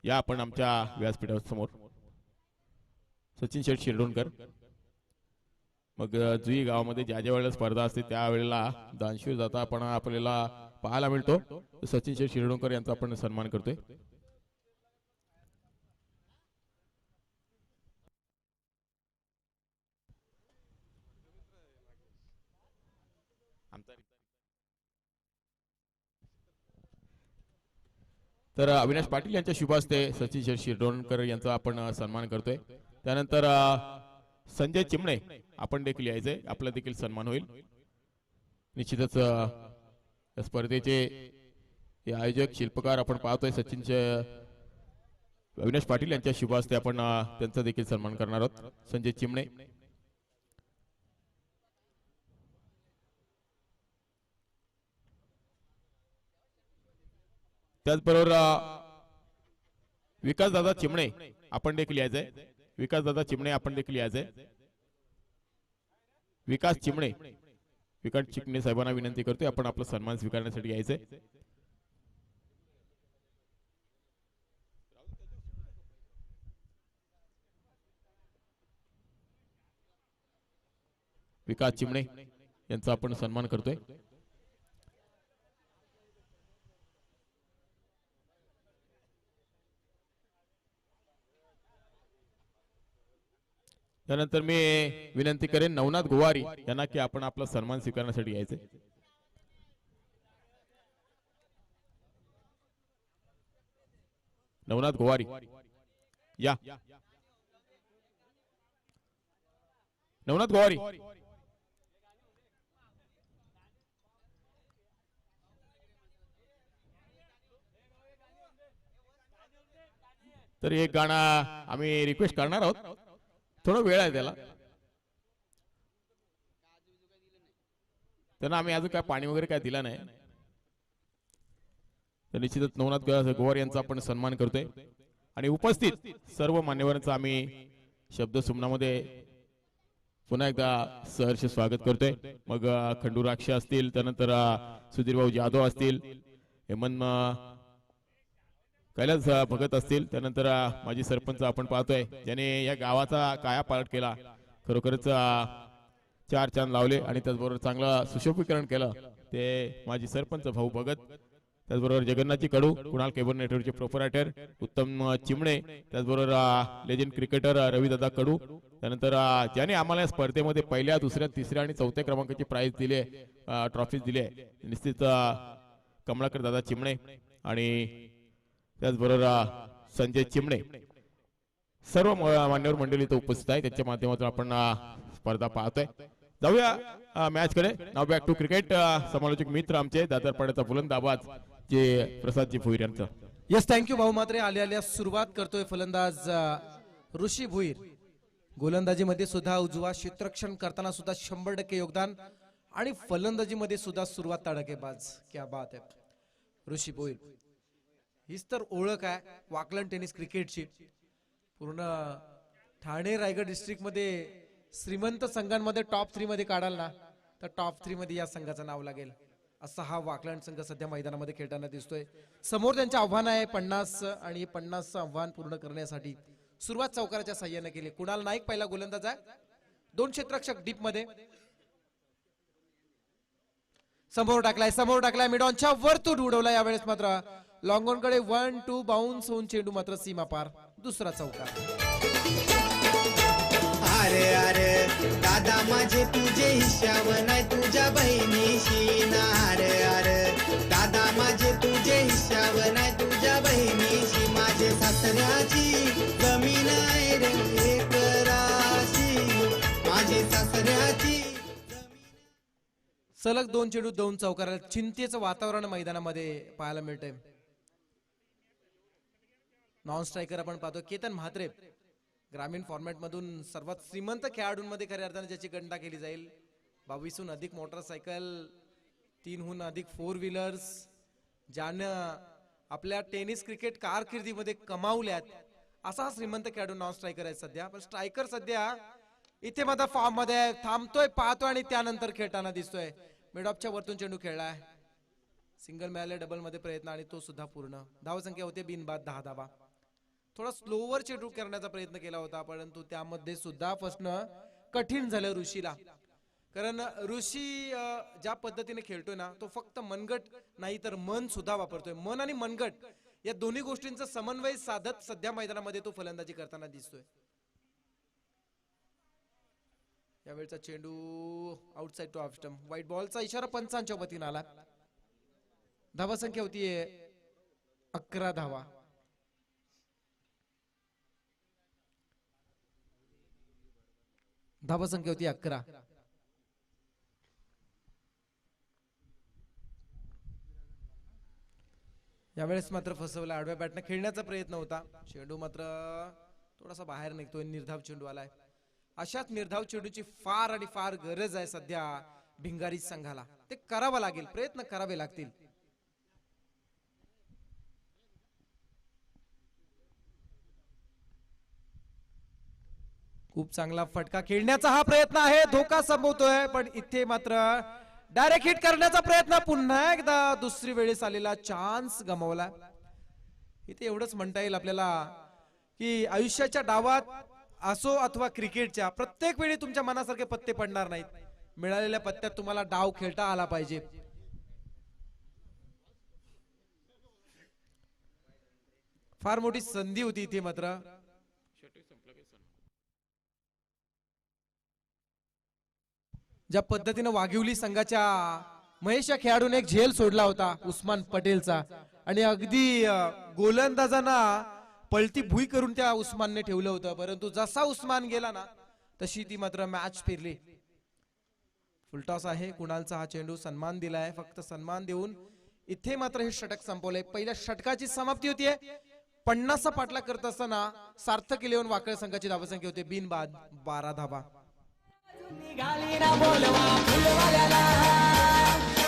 या आपण आमच्या व्यासपीठासमोर सचिन शेठ शिरडोणकर मग जुई गावामध्ये ज्या ज्या वेळेला स्पर्धा असते त्यावेळेला दानशूर जाता आपण आपल्याला पाहायला मिळतो सचिन शेठ शिरडोणकर यांचा आपण सन्मान करतोय तर अविनाश पाटील यांच्या शुभ हस्ते सचिन शेठ शिरडोणकर यांचा आपण सन्मान करतोय त्यानंतर संजय चिमणे आपण देखील यायचंय आपला देखील सन्मान होईल निश्चितच या स्पर्धेचे हे आयोजक शिल्पकार आपण पाहतोय सचिन अविनाश पाटील यांच्या शुभ हस्ते आपण त्यांचा देखील सन्मान करणार आहोत संजय चिमणे त्याचबरोबर विकासदादा चिमणे आपण देखील यायचंय विकासदादा चिमणे आपण देखील यायचंय विकास चिमणे विकास चिमणे साहेबांना विनंती करतोय आपण आपला सन्मान स्वीकारण्यासाठी यायचंय विकास चिमणे यांचा आपण सन्मान करतोय त्यानंतर मी विनंती करेन नवनाथ गोवारी यांना की आपण आपला सन्मान स्वीकारण्यासाठी यायचे नवनाथ गोवारी या नवनाथ गोवारी तर एक गाणं आम्ही रिक्वेस्ट करणार आहोत थोडा वेळ आहे त्याला त्यांना आम्ही अजून काय पाणी वगैरे काय दिला नाही तर निश्चितच नवनाथ गोवार यांचा आपण सन्मान करतोय आणि उपस्थित सर्व मान्यवरांचा आम्ही शब्द सुमनामध्ये पुन्हा एकदा सहर्ष स्वागत करतोय मग खंडूराक्ष असतील त्यानंतर सुधीर भाऊ जाधव असतील हेमंत कैलास भगत असतील त्यानंतर माजी सरपंच आपण पाहतोय ज्याने या गावाचा कायापालट केला खरोखरच 4 चांद लावले आणि त्याचबरोबर चांगलं सुशोभीकरण केलं ते माजी सरपंच भाऊ भगत त्याचबरोबर जगन्नाथजी कडू कुणाल केबल नेटवर्कचे प्रोपरायटर उत्तम चिमणे त्याचबरोबर लेजेंड क्रिकेटर रविदादा कडू त्यानंतर ज्याने आम्हाला स्पर्धेमध्ये पहिल्या दुसऱ्या तिसऱ्या आणि चौथ्या क्रमांकाची प्राइज दिले ट्रॉफीज दिले निश्चित कमलाकर दादा चिमणे आणि त्याचबरोबर संजय चिमणे सर्व मान्यवर मंडळी इथे उपस्थित आहे त्यांच्या माध्यमातून आपण स्पर्धा पाहतोय जाऊया मॅच कडे नाव बॅक टू क्रिकेट समालोचक मित्र आमचे दादरपाड्याचा बुलंदाबाज जे प्रसादजी भोईर यांचा
यस थँक्यू भाऊ मात्रे. आल्या सुरुवात करतोय फलंदाज ऋषी भुईर. गोलंदाजीमध्ये सुद्धा उजवा क्षेत्ररक्षण करताना सुद्धा 100% योगदान आणि फलंदाजीमध्ये सुद्धा सुरुवात तडकेबाज. क्या बात आहे ऋषी भुईर. हीच तर ओळख आहे वाकलन टेनिस क्रिकेटची. पूर्ण ठाणे रायगड डिस्ट्रिक्ट मध्ये श्रीमंत संघांमध्ये टॉप 3 मध्ये काढाल ना तर टॉप 3 मध्ये या संघाचं नाव लागेल. असा हा वाकलन संघ सध्या मैदानामध्ये खेळताना दिसतोय. समोर त्यांचे आव्हान आहे 50 आणि 50चं आव्हान पूर्ण करण्यासाठी सुरुवात चौकाराच्या साह्याने केली. कुणाल नाईक पहिला गोलंदाज आहे. 2 क्षेत्ररक्षक डीप मध्ये समोर टाकलाय मिडॉनच्या वरतून उडवला. यावेळेस मात्र लॉंग ऑन कडे 1-2 बाउन्स होऊन चेंडू मात्र सीमा पार. दुसरा चौकार.
अरे अरे दादा माझे तुझे हिश्याव नाही तुझ्या बहिणीशी ना. अरे अरे दादा माझे तुझे हिश्याव नाही तुझ्या बहिणीशी. माझे सासऱ्याची जमीन आहे रे एकराशी. माझे सासऱ्याची
सलग 2 चेंडू 2 चौकाराला चिंतेचं वातावरण मैदानामध्ये पाहायला मिळतंय. नॉन स्ट्रायकर आपण पाहतो केतन म्हात्रे. ग्रामीण फॉर्मॅट मधून सर्वात श्रीमंत खेळाडूंमध्ये खऱ्या अर्थाने ज्याची गणना केली जाईल. 22हून अधिक मोटरसायकल, 3हून अधिक 4 व्हीलर्स ज्यानं आपल्या टेनिस क्रिकेट कारकिर्दीमध्ये कमावल्यात असा हा श्रीमंत खेळाडू नॉन स्ट्रायकर आहे सध्या. पण स्ट्रायकर सध्या इथे मात्र फॉर्म मध्ये थांबतोय, पाहतोय आणि त्यानंतर खेळताना दिसतोय. मिडऑफच्या वरतून चेंडू खेळलाय. सिंगल मिळाले, डबल मध्ये प्रयत्न आणि तो सुद्धा पूर्ण. धावसंख्या होते बिनबाद 10 धावा. थोडा स्लोवर चेंडू करण्याचा प्रयत्न केला होता परंतु त्यामध्ये सुद्धा फसणं कठीण झालं ऋषीला. कारण ऋषी ज्या पद्धतीने खेळतोय ना तो फक्त मनगट नाही तर मन सुद्धा वापरतोय. मन आणि मनगट या दोन्ही गोष्टींचा समन्वय साधत सध्या मैदानामध्ये तो फलंदाजी करताना दिसतोय. यावेळचा चेंडू outside two off stump. White बॉलचा इशारा पंचांच्या वतीने आला. धावा संख्या होती 11 धावा. धावा संख्या होती 11. यावेळेस मात्र फसवला. आडव्या बॅटने खेळण्याचा प्रयत्न होता. चेंडू मात्र थोडासा बाहेर निघतोय. निर्धाव चेंडू आलाय. अशाच निर्धाव चेंडूची फार आणि फार गरज आहे सध्या भिंगारी संघाला. ते करावं लागेल, प्रयत्न करावे लागतील. खूप चांगला फटका खेळण्याचा हा प्रयत्न आहे. धोका संभवतोय पण इथे मात्र डायरेक्ट हिट करण्याचा प्रयत्न. पुन्हा एकदा दुसरी वेळेस आलेला चान्स गमावला. इथे एवढंच म्हणता येईल आपल्याला की आयुष्याच्या डावात असो अथवा क्रिकेटच्या प्रत्येक वेळी तुमच्या मनासारखे पत्ते पडणार नाहीत. मिळालेल्या पत्त्यात तुम्हाला डाव खेळता आला पाहिजे. फार मोठी संधी होती इथे मात्र. ज्या पद्धतीने वाघिवली संघाच्या महेश या खेळाडूने एक झेल सोडला होता उस्मान पटेलचा आणि अगदी गोलंदाजांना पलटी भुई करून त्या उस्मानने ठेवलं होतं. परंतु जसा उस्मान गेला ना तशी ती मात्र मॅच फिरली. फुलटॉस आहे. कुणालचा हा चेंडू. सन्मान दिलाय. फक्त सन्मान देऊन इथे मात्र हे षटक संपवलंय. पहिल्या षटकाची समाप्ती होतीये. 50चा पाठला करत असताना सार्थक इलेव्हन वाकळ संघाची धावसंख्या होती बिनबाद 12 धावा.
निघाली ना बोलवा फुलवाल्याला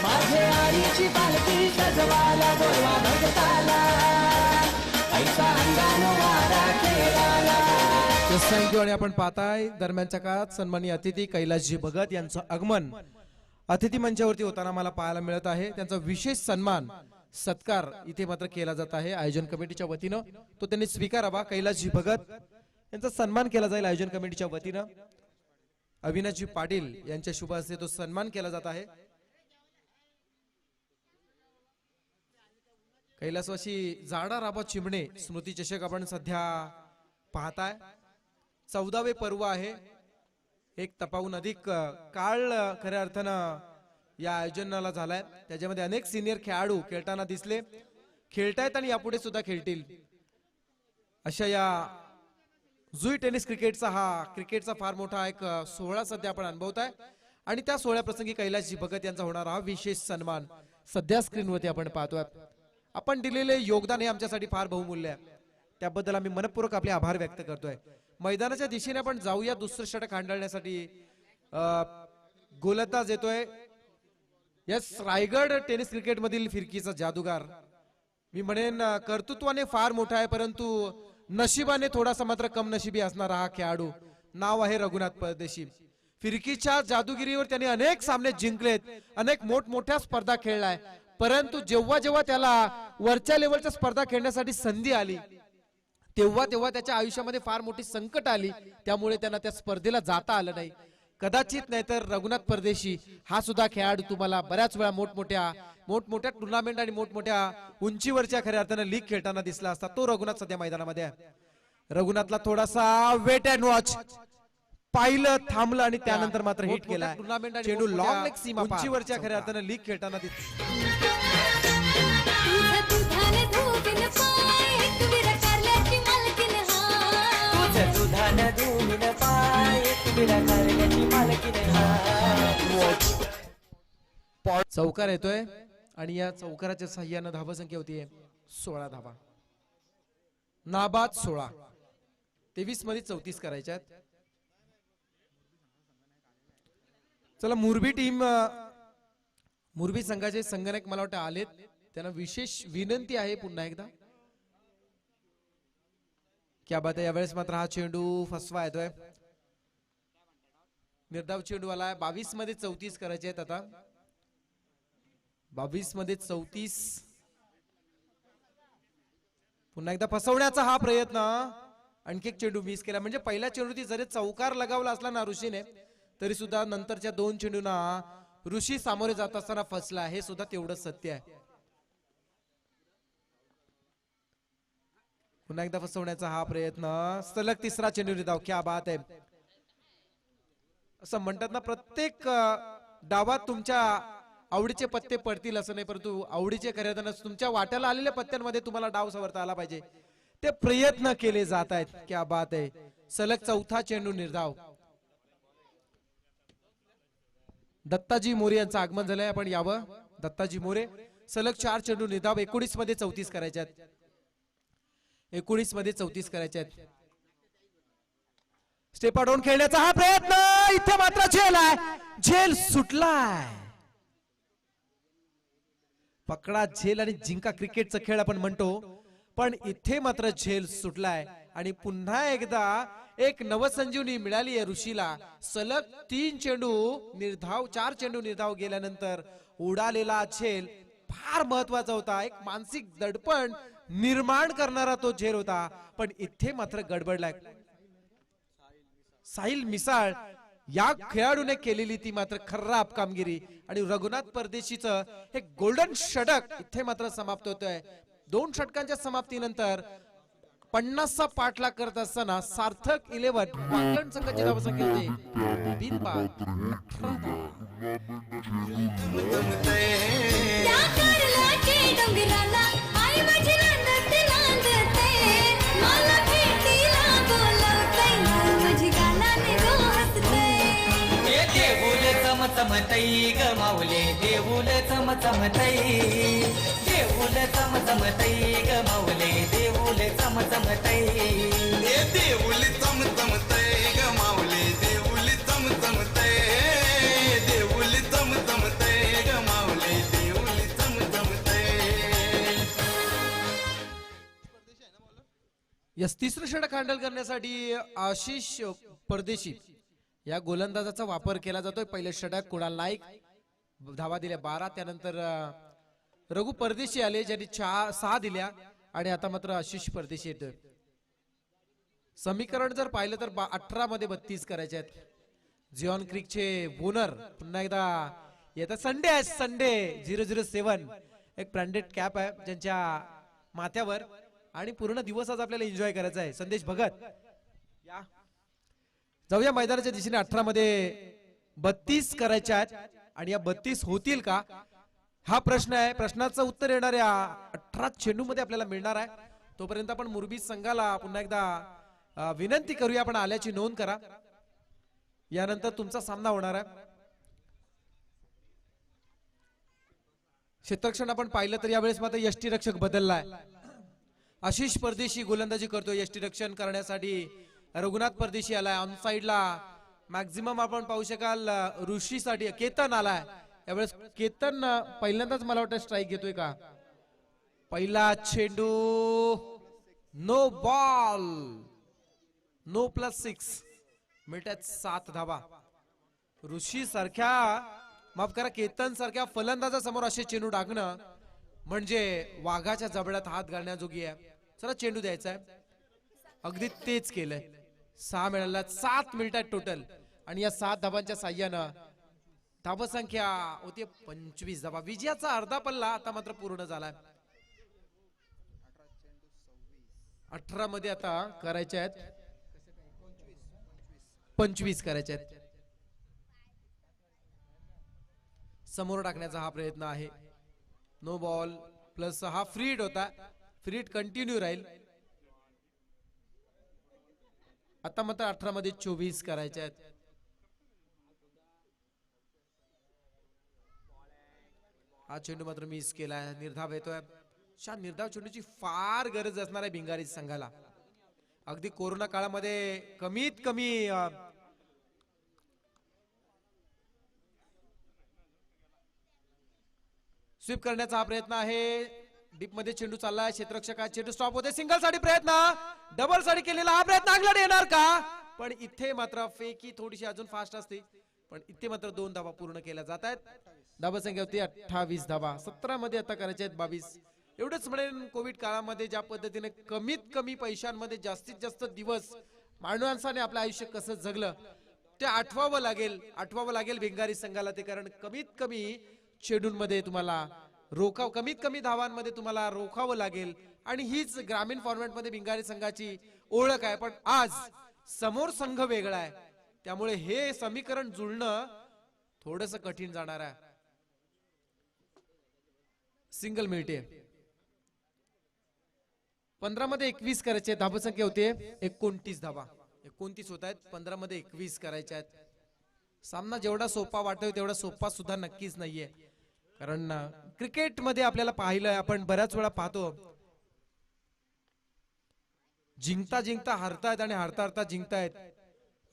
माझे आईची पालखी सजवाला बोलवा भगताला ऐसा अंगानो वारा खेळाला.
थँक्यू. आणि आपण पाहताय दरम्यानच्या काळात सन्माननीय अतिथी कैलासजी भगत यांचं आगमन अतिथी मंचावरती होताना मला पाहायला मिळत आहे. त्यांचा विशेष सन्मान सत्कार इथे मात्र केला जात आहे आयोजन कमिटीच्या वतीनं. तो त्यांनी स्वीकारावा. कैलासजी भगत यांचा सन्मान केला जाईल आयोजन कमिटीच्या वतीनं. अविनाशजी पाटील यांच्या शुभ हस्ते तो सन्मान केला जात आहे. कैलासवासी जाडा राबा चिमणे स्मृती चषक आपण सध्या पाहताय. 14वे पर्व आहे. एक तपाहून अधिक काळ खऱ्या अर्थानं या आयोजनाला झालाय. त्याच्यामध्ये अनेक सिनियर खेळाडू खेळताना दिसले, खेळतायत आणि यापुढे सुद्धा खेळतील अशा या जुई टेनिस क्रिकेटचा फार मोठा एक सोहळा सध्या आपण अनुभवताय. आणि त्या सोहळ्या प्रसंगी कैलासजी भगत यांचा होणारा हा विशेष सन्मान सध्या स्क्रीनवरती आपण पाहतोय. आपण दिलेले योगदान हे आमच्यासाठी फार बहुमूल्य आहे. त्याबद्दल आम्ही मनपूर्वक आपले आभार व्यक्त करतोय. मैदानाच्या दिशेने आपण जाऊया दुसरं षटक हांडळण्यासाठी. गोलंदाज येतोय यस रायगड टेनिस क्रिकेट मधील फिरकीचा जादूगार. मी म्हणेन कर्तृत्वाने फार मोठा आहे, परंतु नशिबाने थोडासा मात्र कम नशिबी असणारा हा खेळाडू. नाव आहे रघुनाथ परदेशी. फिरकीच्या जादूगिरीवर त्याने अनेक सामने जिंकलेत, अनेक मोठमोठ्या स्पर्धा खेळलाय, परंतु जेव्हा जेव्हा त्याला वरच्या लेवलच्या स्पर्धा खेळण्यासाठी संधी आली तेव्हा तेव्हा त्याच्या आयुष्यामध्ये फार मोठी संकट आली, त्यामुळे त्यांना त्या स्पर्धेला जाता आलं नाही. कदाचित नाही तर रघुनाथ परदेशी हा सुद्धा खेळाडू तुम्हाला बऱ्याच वेळा मोठमोठ्या टुर्नामेंट आणि मोठमोठ्या उंचीवरच्या खऱ्या अर्थानं लीग खेळताना दिसला असता. तो रघुनाथ सध्या मैदानामध्ये आहे. रघुनाथला थोडासा वेट अँड वॉच पाहिलं, थांबलं आणि त्यानंतर मात्र हिट केला. टुर्नामेंट आणि चेंडू लॉंग लेग सीमा उंचीवरच्या खऱ्या अर्थानं लीग खेळताना दिसला.
तुझं दुधाने धुवीन पाय, एकवीर कारल्याची मालकीण हा.
तुझं दुधानं धुवीन पाय, एकवीर कारल्याची मालकीण हा.
चौकार येतोय आणि या चौकाराच्या साह्यानं धावा संख्या होती 16 धावा. नाबाद 16, 23 मध्ये 34 करायच्यात. चला मुरबी संघाचे संगणक मला वाटतं आलेत. त्यांना विशेष विनंती आहे पुन्हा एकदा. क्या बात आहे. यावेळेस मात्र हा चेंडू फसवा येतोय. निर्धाव चेंडू आला. 22 मध्ये 34 करायचे आहेत. आता 22 मध्ये 34. पुन्हा एकदा फसवण्याचा हा प्रयत्न. आणखी एक चेंडू मिस केला. म्हणजे पहिल्या चेंडूती जरी चौकार लगावला असला ना ऋषीने, तरी सुद्धा नंतरच्या 2 चेंडूंना ऋषी सामोरे जात असताना फसला. हे सुद्धा तेवढं सत्य आहे. पुन्हा एकदा फसवण्याचा हा प्रयत्न. सलग 3रा चेंडू धाव. क्या बात आहे. असं म्हणतात ना, प्रत्येक डावात तुमच्या आवडीचे पत्ते पडतील असं नाही, परंतु आवडीचे खऱ्या तुमच्या वाट्याला आलेल्या पत्त्यांमध्ये तुम्हाला डाव सावरता आला पाहिजे. ते प्रयत्न केले जात आहेत. क्या बात आहे. सलग 4था चेंडू निर्धाव. दत्ताजी मोरे यांचं आगमन झालंय. आपण यावं. दत्ताजी मोरे. सलग 4 चेंडू निर्धाव. 19 मध्ये 34 करायच्यात. 19 मध्ये 34 करायच्यात. स्टेप डाऊन खेळण्याचा हा प्रयत्न. इथे मात्र झेल आहे. झेल सुटलाय. पकडा झेल आणि जिंका क्रिकेटचा खेळ आपण म्हणतो, पण इथे मात्र झेल सुटलाय. आणि पुन्हा एकदा एक नवसंजीवनी मिळाली आहे ऋषीला. सलग 3 चेंडू निर्धाव, 4 चेंडू निर्धाव गेल्यानंतर उडालेला झेल फार महत्वाचा होता. एक मानसिक दडपण निर्माण करणारा तो झेल होता, पण इथे मात्र गडबडलाय. साहिल मिसाळ या खेळाडूने केलेली ती मात्र खराब कामगिरी. आणि रघुनाथ परदेशीचं हे गोल्डन षटक इथे मात्र समाप्त होतोय. 2 षटकांच्या समाप्तीनंतर 50चा पाठलाग करत असताना सार्थक 11 वाकड संघाची धावसंख्या होती बिनबाद 18 धावा.
त्या कारल्याची डोंगराला आई माझी नांदते नांदते, मला भेटीला बोलवते, माझी गालाने हसते.
देऊल चमचमतई ग माऊले, देऊल चमचमतई, देऊल चमचमतई ग माऊले, देऊल चमचमतई.
देऊल चमचमतय ग माऊली, देऊल चमचमतय, देऊल चमचमतय ग माऊली, देऊल चमचमतय.
यस 3रं षटक हँडल करण्यासाठी आशिष परदेशी या गोलंदाजाचा वापर केला जातोय. पहिले षटक कुणाल नाईक धावा दिल्या 12. त्यानंतर रघु परदेशी आले ज्यांनी 6 दिल्या. आणि आता मात्र आशिष परदेशी येतोय. समीकरण जर पाहिलं तर 18 मध्ये 32 करायचे आहेत. जिऑन क्रिकचे बोनर पुन्हा एकदा येतात. संडे आहे, संडे 007 एक ब्रँडेड कॅप आहे ज्यांच्या माथ्यावर. आणि पूर्ण दिवस आज आपल्याला एन्जॉय करायचा आहे. संदेश भगत या जाऊया मैदानाच्या दिशेने. 18 मध्ये 32 करायच्या आहेत. आणि या 32 होतील का हा प्रश्न आहे. प्रश्नाचं उत्तर येणाऱ्या 18 चेंडू मध्ये आपल्याला मिळणार आहे. तोपर्यंत आपण मुरबी संघाला पुन्हा एकदा विनंती करूया, आपण आल्याची नोंद करा. यानंतर तुमचा सामना होणार आहे. क्षेत्ररक्षण आपण पाहिलं तर यावेळेस मात्र यष्टीरक्षक बदललाय. आशिष परदेशी गोलंदाजी करतोय. यष्टीरक्षण करण्यासाठी रघुनाथ परदेशी आलाय. ऑन साइडला मॅक्झिमम आपण पाहू शकाल ऋषीसाठी केतन आलाय. यावेळेस केतन पहिल्यांदाच मला वाटतं स्ट्राईक घेतोय का. पहिला चेंडू नो बॉल, नो +6 मिळतात 7 धावा. ऋषी सारख्या माफ करा केतन सारख्या फलंदाजासमोर असे चेंडू टाकणं म्हणजे वाघाच्या जबड्यात हात घालण्याजोगी आहे. चला चेंडू द्यायचा आहे. अगदी तेच केलंय. 6 मिळाला. 7 मिनिटात टोटल आणि या 7 धावांच्या साह्यानं धावसंख्या होती 25 धावा. विजयाचा अर्धा पल्ला आता मात्र पूर्ण झालाय. 18 मध्ये आता करायचे आहेत 25 करायचे आहेत. समोर टाकण्याचा हा प्रयत्न आहे. नो बॉल प्लस हा फ्री हिट होता. फ्री हिट कंटिन्यू राहील. आता मात्र 18 मध्ये 24 करायचे आहेत. हा चेंडू मात्र मिस केलाय. निर्धाव येतोय. निर्धाव चेंडूची फार गरज असणार आहे भिंगारी संघाला. अगदी कोरोना काळामध्ये कमीत कमी स्वीप करण्याचा हा प्रयत्न आहे. डीप मध्ये चेंडू चाललाय. क्षेत्ररक्षक चेंडू स्टॉप होते. सिंगल साठी प्रयत्न, डबल साठी केलेला हा प्रयत्न अंगलट येणार का. पण इथे मात्र फेकी थोडीशी अजून फास्ट असते. पण इथे मात्र 2 धावा पूर्ण केल्या जात आहेत. धावा संख्या होती 28 धावा. 17 मध्ये आता करायचे आहेत 22. एवढंच म्हणेन कोविड काळामध्ये ज्या पद्धतीने कमीत कमी पैशांमध्ये जास्तीत जास्त दिवस मानवांसाने आपलं आयुष्य कसं जगलं ते आठवावं लागेल भिंगारी संघाला. ते कारण कमीत कमी चेंडूंमध्ये तुम्हाला रोखाव, कमीत कमी धावांमध्ये तुम्हाला रोखावं लागेल. आणि हीच ग्रामीण फॉर्मॅटमध्ये भिंगारी संघाची ओळख आहे. पण आज समोर संघ वेगळा आहे त्यामुळे हे समीकरण जुळणं थोडंसं कठीण जाणार आहे. सिंगल मिळते. 15 मध्ये 21 करायचे. धावा संख्या होते 29 धावा. 29 होत आहेत. 15 मध्ये 21 करायचे आहेत. सामना जेवढा सोपा वाटतोय तेवढा सोपा सुद्धा नक्कीच नाहीये. कारण क्रिकेट मध्ये आपल्याला पाहिलं, आपण बऱ्याच वेळा पाहतो जिंकता जिंकता हारतायत आणि हारता हारता जिंकतायत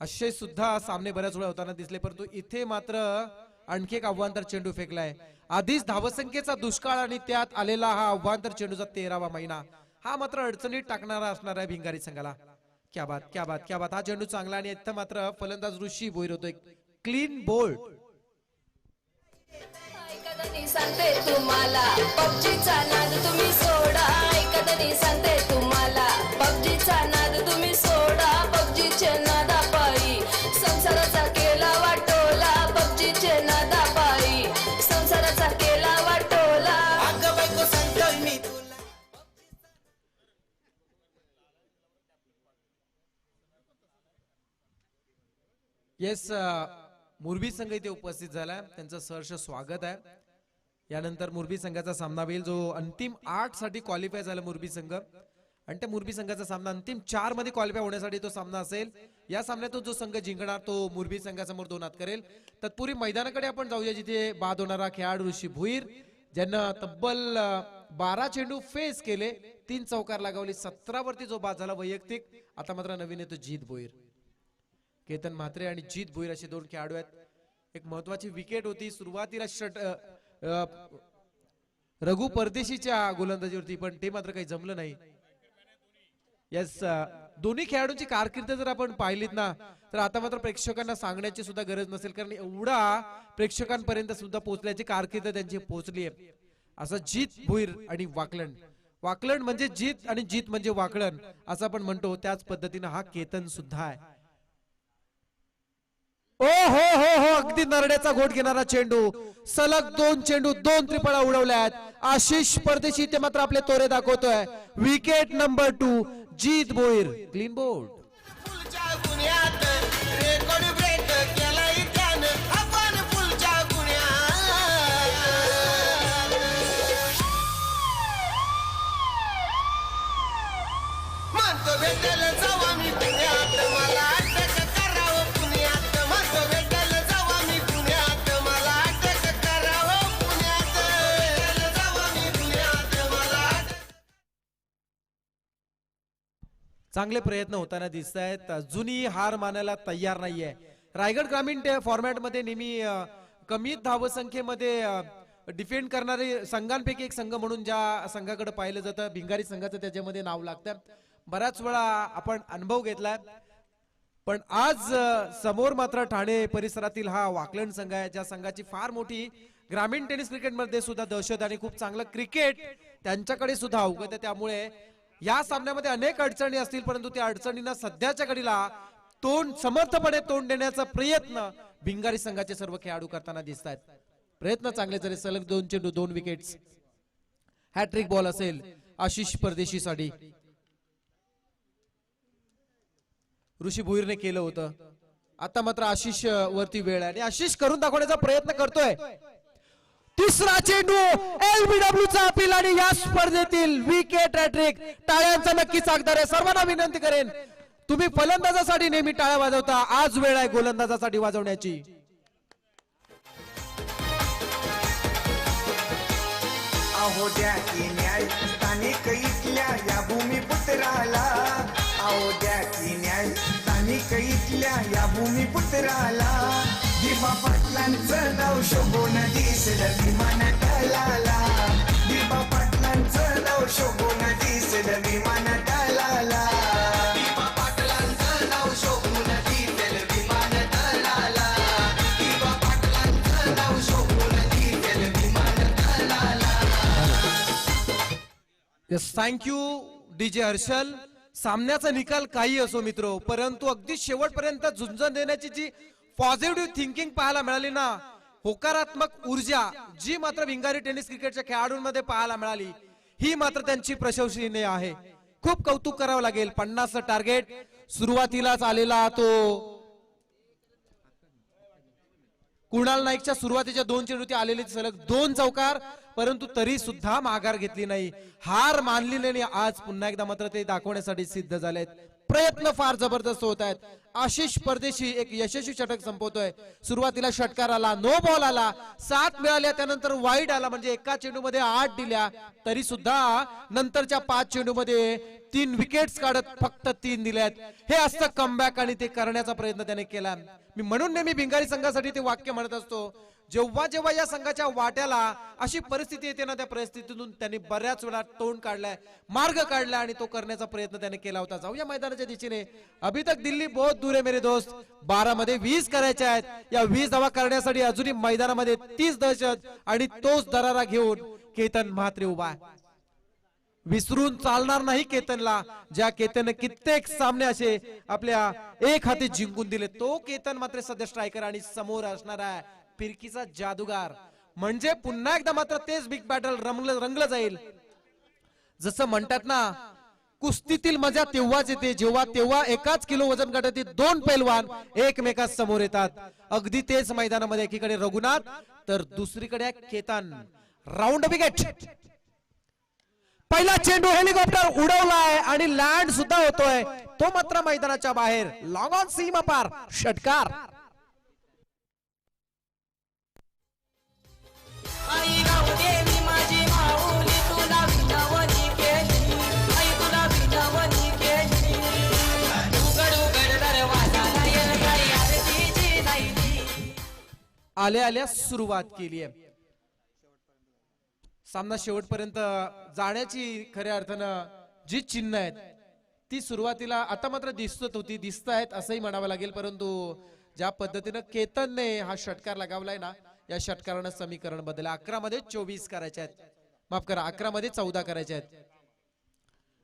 असे सुद्धा सामने बऱ्याच वेळा होताना दिसले. परंतु इथे मात्र आणखी एक आव्हानतर चेंडू फेकलाय. आधीच धावसंख्येचा दुष्काळ आणि त्यात आलेला हा आव्हानतर चेंडूचा 13वा महिना हा मात्र अडचणीत टाकणारा असणार आहे भिंगारी संघाला. क्या बात क्या बात क्या बात. हा चेंडू चांगला आणि इथं मात्र फलंदाज ऋषी भोईर होतोय. Clean bowled.
ऐकदनी सांगते तुम्हाला पबजीचा नाद तुम्ही सोडा. ऐकदनी सांगते तुम्हाला पबजीचा नाद तुम्ही सोडा. पबजीचे नादापायी संसाराचा केला वाटोला. पबजीचे नादापायी संसाराचा केला वाटोला.
अगं बायको सांगतोय मी तुला.
येस, मुरबी संघ इथे उपस्थित झालाय. त्यांचं सहर्ष स्वागत आहे. यानंतर मुरबी संघाचा सामना होईल जो अंतिम 8 साठी क्वालिफाय झाला मुरबी संघ. आणि त्या मुरबी संघाचा सामना अंतिम 4 मध्ये क्वालिफाय होण्यासाठी तो सामना असेल. या सामन्यात जो संघ जिंकणार तो मुरबी संघासमोर 2 हात करेल. तत्पूर्वी मैदानाकडे आपण जाऊया जिथे बाद होणारा खेळाडू ऋषी भोईर ज्यांना तब्बल 12 चेंडू फेस केले, 3 चौकार लगावली. 17 वरती जो बाद झाला वैयक्तिक. आता मात्र नवीन येतो जीत भोईर. केतन म्हात्रे आणि जीत भोईर असे 2 खेळाडू आहेत. एक महत्वाची विकेट होती सुरुवातीला रघु परदेशीच्या गोलंदाजीवरती, पण ते मात्र काही जमलं नाही. यस, दोन्ही खेळाडूंची कारकीर्द जर आपण पाहिलीत ना तर आता मात्र प्रेक्षकांना सांगण्याची सुद्धा गरज नसेल, कारण एवढा प्रेक्षकांपर्यंत सुद्धा पोहोचल्याची कारकीर्द त्यांची पोहोचली आहे. असं जीत भोईर आणि वाकलन, वाकलन म्हणजे जीत आणि जीत म्हणजे वाकलन असं आपण म्हणतो, त्याच पद्धतीने हा केतन सुद्धा आहे. ओ हो हो हो, अगदी नरड्याचा घोट घेणारा चेंडू. सलग 2 चेंडू 2 त्रिफळा उडवल्यात. आशिष परदेशी ते मात्र आपले तोरे दाखवतोय. Wicket number 2 Jeet Bhoir. Clean bowled.
पुलच्या गुन्ह्यात रेकॉर्ड ब्रेक केलाय त्यानं. आपण पुलच्या गुन्ह्यात म्हणतो भेटेल जावा मी पुण्यात. मला अटक करावं पुण्यात. म्हणतो भेटेल जावा मी पुण्यात. मला अटक करावं पुण्यात.
चांगले प्रयत्न होताना दिसत आहेत. जुनी हार मानायला तयार नाहीये. रायगड ग्रामीण फॉर्मॅटमध्ये नेहमी कमी धावसंख्येमध्ये डिफेंड करणारे संघांपैकी एक संघ म्हणून ज्या संघाकडे पाहिलं जातं भिंगारी संघाचं त्याच्यामध्ये नाव लागतं. बऱ्याच वेळा आपण अनुभव घेतलाय, पण आज समोर मात्र ठाणे परिसरातील हा वाकलंड संघ आहे, ज्या संघाची फार मोठी ग्रामीण टेनिस क्रिकेटमध्ये सुद्धा दहशत आणि खूप चांगलं क्रिकेट त्यांच्याकडे सुद्धा अवगत आहे. त्यामुळे या सामन्यामध्ये अनेक अडचणी असतील, परंतु त्या अडचणींना सध्याच्या घडीला समर्थपणे तोंड देण्याचा प्रयत्न भिंगारी संघाचे सर्व खेळाडू करताना दिसत आहेत. प्रयत्न चांगले झाले. सलग 2 चेंडू 2 विकेट्स. हॅट्रिक बॉल असेल आशिष परदेशीसाठी. ऋषी भुईरने केलं होतं. आता मात्र आशिष वरती वेळ आहे आणि आशिष करून दाखवण्याचा प्रयत्न करतोय. तिसरा चेंडू LBW चा अपील आणि या स्पर्धेतील विकेट हॅट्रिक. टाळ्यांचा नक्कीच हकदार आहे. सर्वांना विनंती करेन, तुम्ही फलंदाजासाठी नेहमी टाळ्या वाजवता, आज वेळ आहे गोलंदाजासाठी वाजवण्याची.
अहो द्या की न्याय स्थानिक इथल्या या भूमिपुत्राला. अहो द्या की न्याय स्थानिक इथल्या या भूमिपुत्राला. दिबा पाटलांचं नाव शोभून दिसलं विमान तलाला. दिबा पाटलांचं नाव शोभून दिसलं विमान तलाला. दिबा पाटलांचं नाव शोभून दिसलं विमान तलाला. दिबा पाटलांचं नाव शोभून दिसलं विमान तलाला.
Thank you DJ Harshal. सामन्याचा निकाल काही असो मित्र, परंतु अगदी शेवटपर्यंत झुंजन देण्याची जी पॉझिटिव्ह थिंकिंग पाहायला मिळाली ना, होकारात्मक ऊर्जा जी मात्र भिंगारी टेनिस क्रिकेटच्या खेळाडूंमध्ये पाहायला मिळाली, ही मात्र त्यांची प्रशंसनीय आहे. खूप कौतुक करावं लागेल. 50 टार्गेट सुरुवातीलाच आलेला तो कुणाल नाईकच्या सुरुवातीच्या 2 चेंडू ते आलेले सलग 2 चौकार, परंतु तरी सुद्धा माघार घेतली नाही, हार मानली नाही. आज पुन्हा एकदा मात्र ते दाखवण्यासाठी सिद्ध झालेत. प्रयत्न फार जबरदस्त होत आहेत. आशिष परदेशी एक यशस्वी षटक संपवतोय. सुरुवातीला षटकार आला, नो बॉल आला, 7 मिळाल्या, त्यानंतर वाईड आला, म्हणजे एका चेंडूमध्ये 8 दिल्या, तरी सुद्धा नंतरच्या 5 चेंडूमध्ये 3 विकेट्स काढत फक्त 3 दिल्यात. हे असतं कमबॅक आणि ते करण्याचा प्रयत्न त्याने केला. मी म्हणून नेहमी भिंगारी संघासाठी ते वाक्य म्हणत असतो, जेव्हा जेव्हा या संघाच्या वाट्याला अशी परिस्थिती येते ना, त्या परिस्थितीतून त्यांनी बऱ्याच वेळा तोंड काढलाय, मार्ग काढलाय आणि तो करण्याचा प्रयत्न त्याने केला होता. जाऊया मैदानाच्या दिशेने. अभी तक दिल्ली बहुत दूर है मेरे दोस्त. 12 मध्ये 20 करायचे आहेत. या 20 धावा करण्यासाठी अजूनही मैदानामध्ये 30 दहशत आणि तोच दरारा घेऊन केतन म्हात्रे उभा आहे. विसरून चालणार नाही केतनला. ज्या केतनने कित्येक सामने असे आपल्या एक हाती जिंकून दिले, तो केतन मात्र सध्या स्ट्रायकर आणि समोर असणारा फिरकीचा जादूगार. म्हणजे पुन्हा एकदा मात्र तेच बिग बॅटल रंगलं जाईल. जसं म्हणतात ना, कुस्तीतील मजा तेव्हाच येते जेव्हा एकाच किलो वजन गटातील 2 पैलवान एकमेकात समोर येतात. अगदी तेच मैदानामध्ये एकीकडे रघुनाथ तर दुसरीकडे केतन. Round wicket. पहिला चेंडू हेलिकॉप्टर उडवलाय आणि लँड सुद्धा होतोय, तो मात्र मैदानाच्या बाहेर. लॉंग ऑन सीमा पार षटकार.
आई गाऊ देवी माझी माऊली तुला विनवणी केली. आई तुला विनवणी केली. उघड उघड दरवाजा नाही काही आरतीची नाही.
आल्या सुरुवात केली आहे. सामना शेवटपर्यंत जाण्याची खऱ्या अर्थानं जी चिन्ह आहेत ती सुरुवातीला आता मात्र दिसत आहेत असंही म्हणावं लागेल. परंतु ज्या पद्धतीनं केतनने हा षटकार लगावलाय ना, या षटकारानं समीकरण बदललं. 11 मध्ये 24 करायचे आहेत, माफ करा 11 मध्ये 14 करायचे आहेत.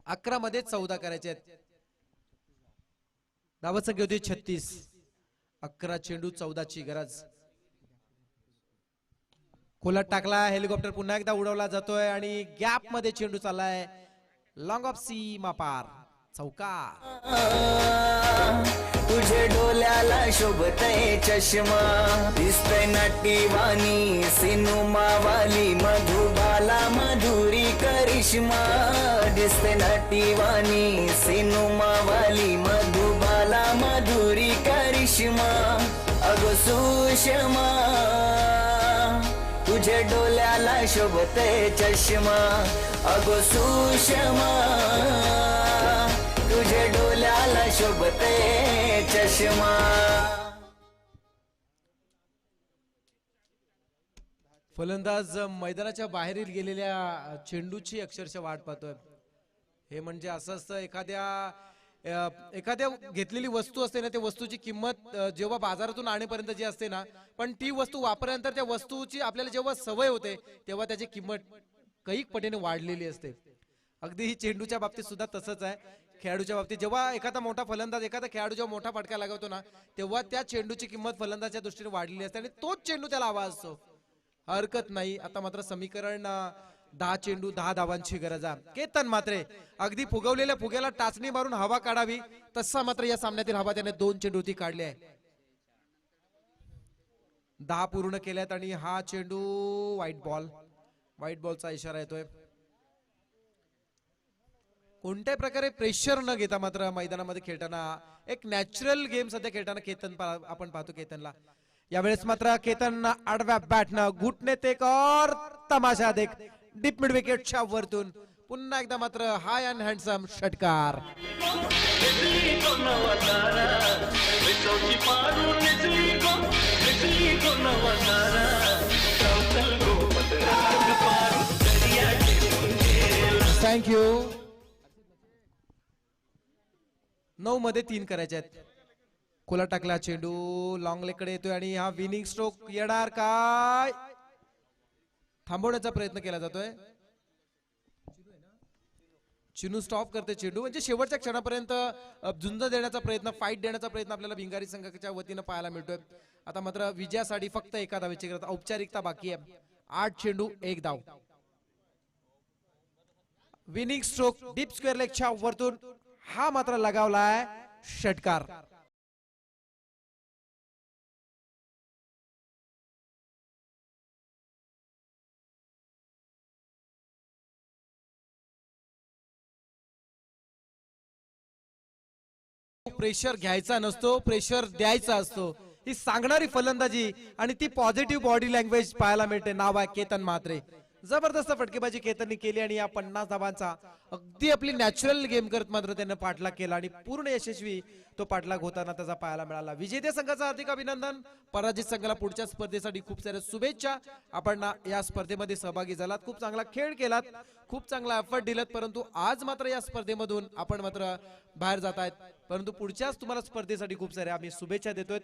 11 मध्ये 14 करायचे आहेत. धावसंख्या होती 36. 11 चेंडू 14 ची गरज. खोलात टाकला, हेलिकॉप्टर पुन्हा एकदा उडवला जातोय आणि गॅप मध्ये चेंडू चाललाय. लॉंग ऑफ सीमा पार चौकार.
तुझे डोल्याला शोभतय चष्मा, दिसतय नटीवाणी सिनुमावाली, मधुबाला मधुरी करिश्मा. दिसतय नटीवाणी सिनुमावाली, मधुबाला मधुरी करिश्मा. अगो सुषमा तुझे डोल्याला शोभतय चष्मा. अगो सुषमा तुझे शोभते चष्मा.
फलंदाज मैदानाच्या बाहेरील गेलेल्या चेंडूची अक्षरशः वाट पाहतोय. हे म्हणजे असं असतं एखाद्या घेतलेली वस्तू असते ना, त्या वस्तूची किंमत जेव्हा बाजारातून आणेपर्यंत जी असते ना, पण ती वस्तू वापरल्यानंतर त्या वस्तूची आपल्याला जेव्हा सवय होते तेव्हा त्याची किंमत कैक पटीने वाढलेली असते. अगदी ही चेंडूच्या बाबतीत सुद्धा तसंच आहे. खेळाडूच्या बाबतीत जेव्हा एखादा मोठा फलंदाज एखादा खेळाडू जेव्हा मोठा फटका लागवतो ना, तेव्हा त्या चेंडूची किंमत फलंदाजाच्या दृष्टीने वाढलेली असते आणि तोच चेंडू त्याला हवा असतो. हरकत नाही. आता मात्र समीकरण 10 चेंडू 10 धावांची गरज आहे. केतन मात्रे अगदी फुगवलेल्या फुग्याला टाचणी मारून हवा काढावी तसा मात्र या सामन्यातील हवा त्याने 2 चेंडू ती काढले आहे. 10 पूर्ण केल्यात आणि हा चेंडू व्हाईट बॉलचा इशारा येतोय. कोणत्याही प्रकारे प्रेशर न घेता मात्र मैदानामध्ये खेळताना एक नॅचरल गेम सध्या खेळताना आपण पाहतो केतनला. यावेळेस मात्र केतन आडव्या बॅटनं घुटणे टेक और तमाशा देख डीप मिड विकेटच्या वरतून पुन्हा एकदा मात्र हाय अँड हँडसम षटकार. थँक्यू. 9 मध्ये 3 करायचे आहेत. खुला टाकला चेंडू लॉंग लेग कडे येतोय आणि हा विनिंग स्ट्रोक येणार काय थांबवण्याचा प्रयत्न केला जातोय. चिनू स्टॉप करते चेंडू म्हणजे शेवटच्या क्षणापर्यंत झुंज देण्याचा प्रयत्न फाईट देण्याचा प्रयत्न आपल्याला भिंगारी संघाच्या वतीनं पाहायला मिळतोय. आता मात्र विजयासाठी फक्त एका धावेची गरज. औपचारिकता बाकी आहे. 8 चेंडू 1 धाव. विनिंग स्ट्रोक डीप स्क्वेअर लेगच्या वरतून हा मात्र लगावलाय षटकार. प्रेशर घ्यायचा नसतो, प्रेशर द्यायचा असतो. ही सांगणारी फलंदाजी आणि ती पॉझिटिव्ह बॉडी लँग्वेज पाहायला मिळते. नाव आहे केतन म्हात्रे. जबरदस्त फटकेबाजी केतनने केली आणि या 50 धावांचा अगदी आपली नॅचरल गेम करत मात्र त्यानं पाठलाग केला आणि पूर्ण यशस्वी तो पाठलाग होताना त्याचा पाहायला मिळाला. विजेत्या संघाचं हार्दिक अभिनंदन. पराजित संघाला पुढच्या स्पर्धेसाठी खूप साऱ्या शुभेच्छा. आपण या स्पर्धेमध्ये सहभागी झालात, खूप चांगला खेळ केलात, खूप चांगला एफर्ट दिलात. परंतु आज मात्र या स्पर्धेमधून आपण मात्र बाहेर जात आहेत. परंतु पुढच्याच तुम्हाला स्पर्धेसाठी खूप साऱ्या आम्ही शुभेच्छा देतोय.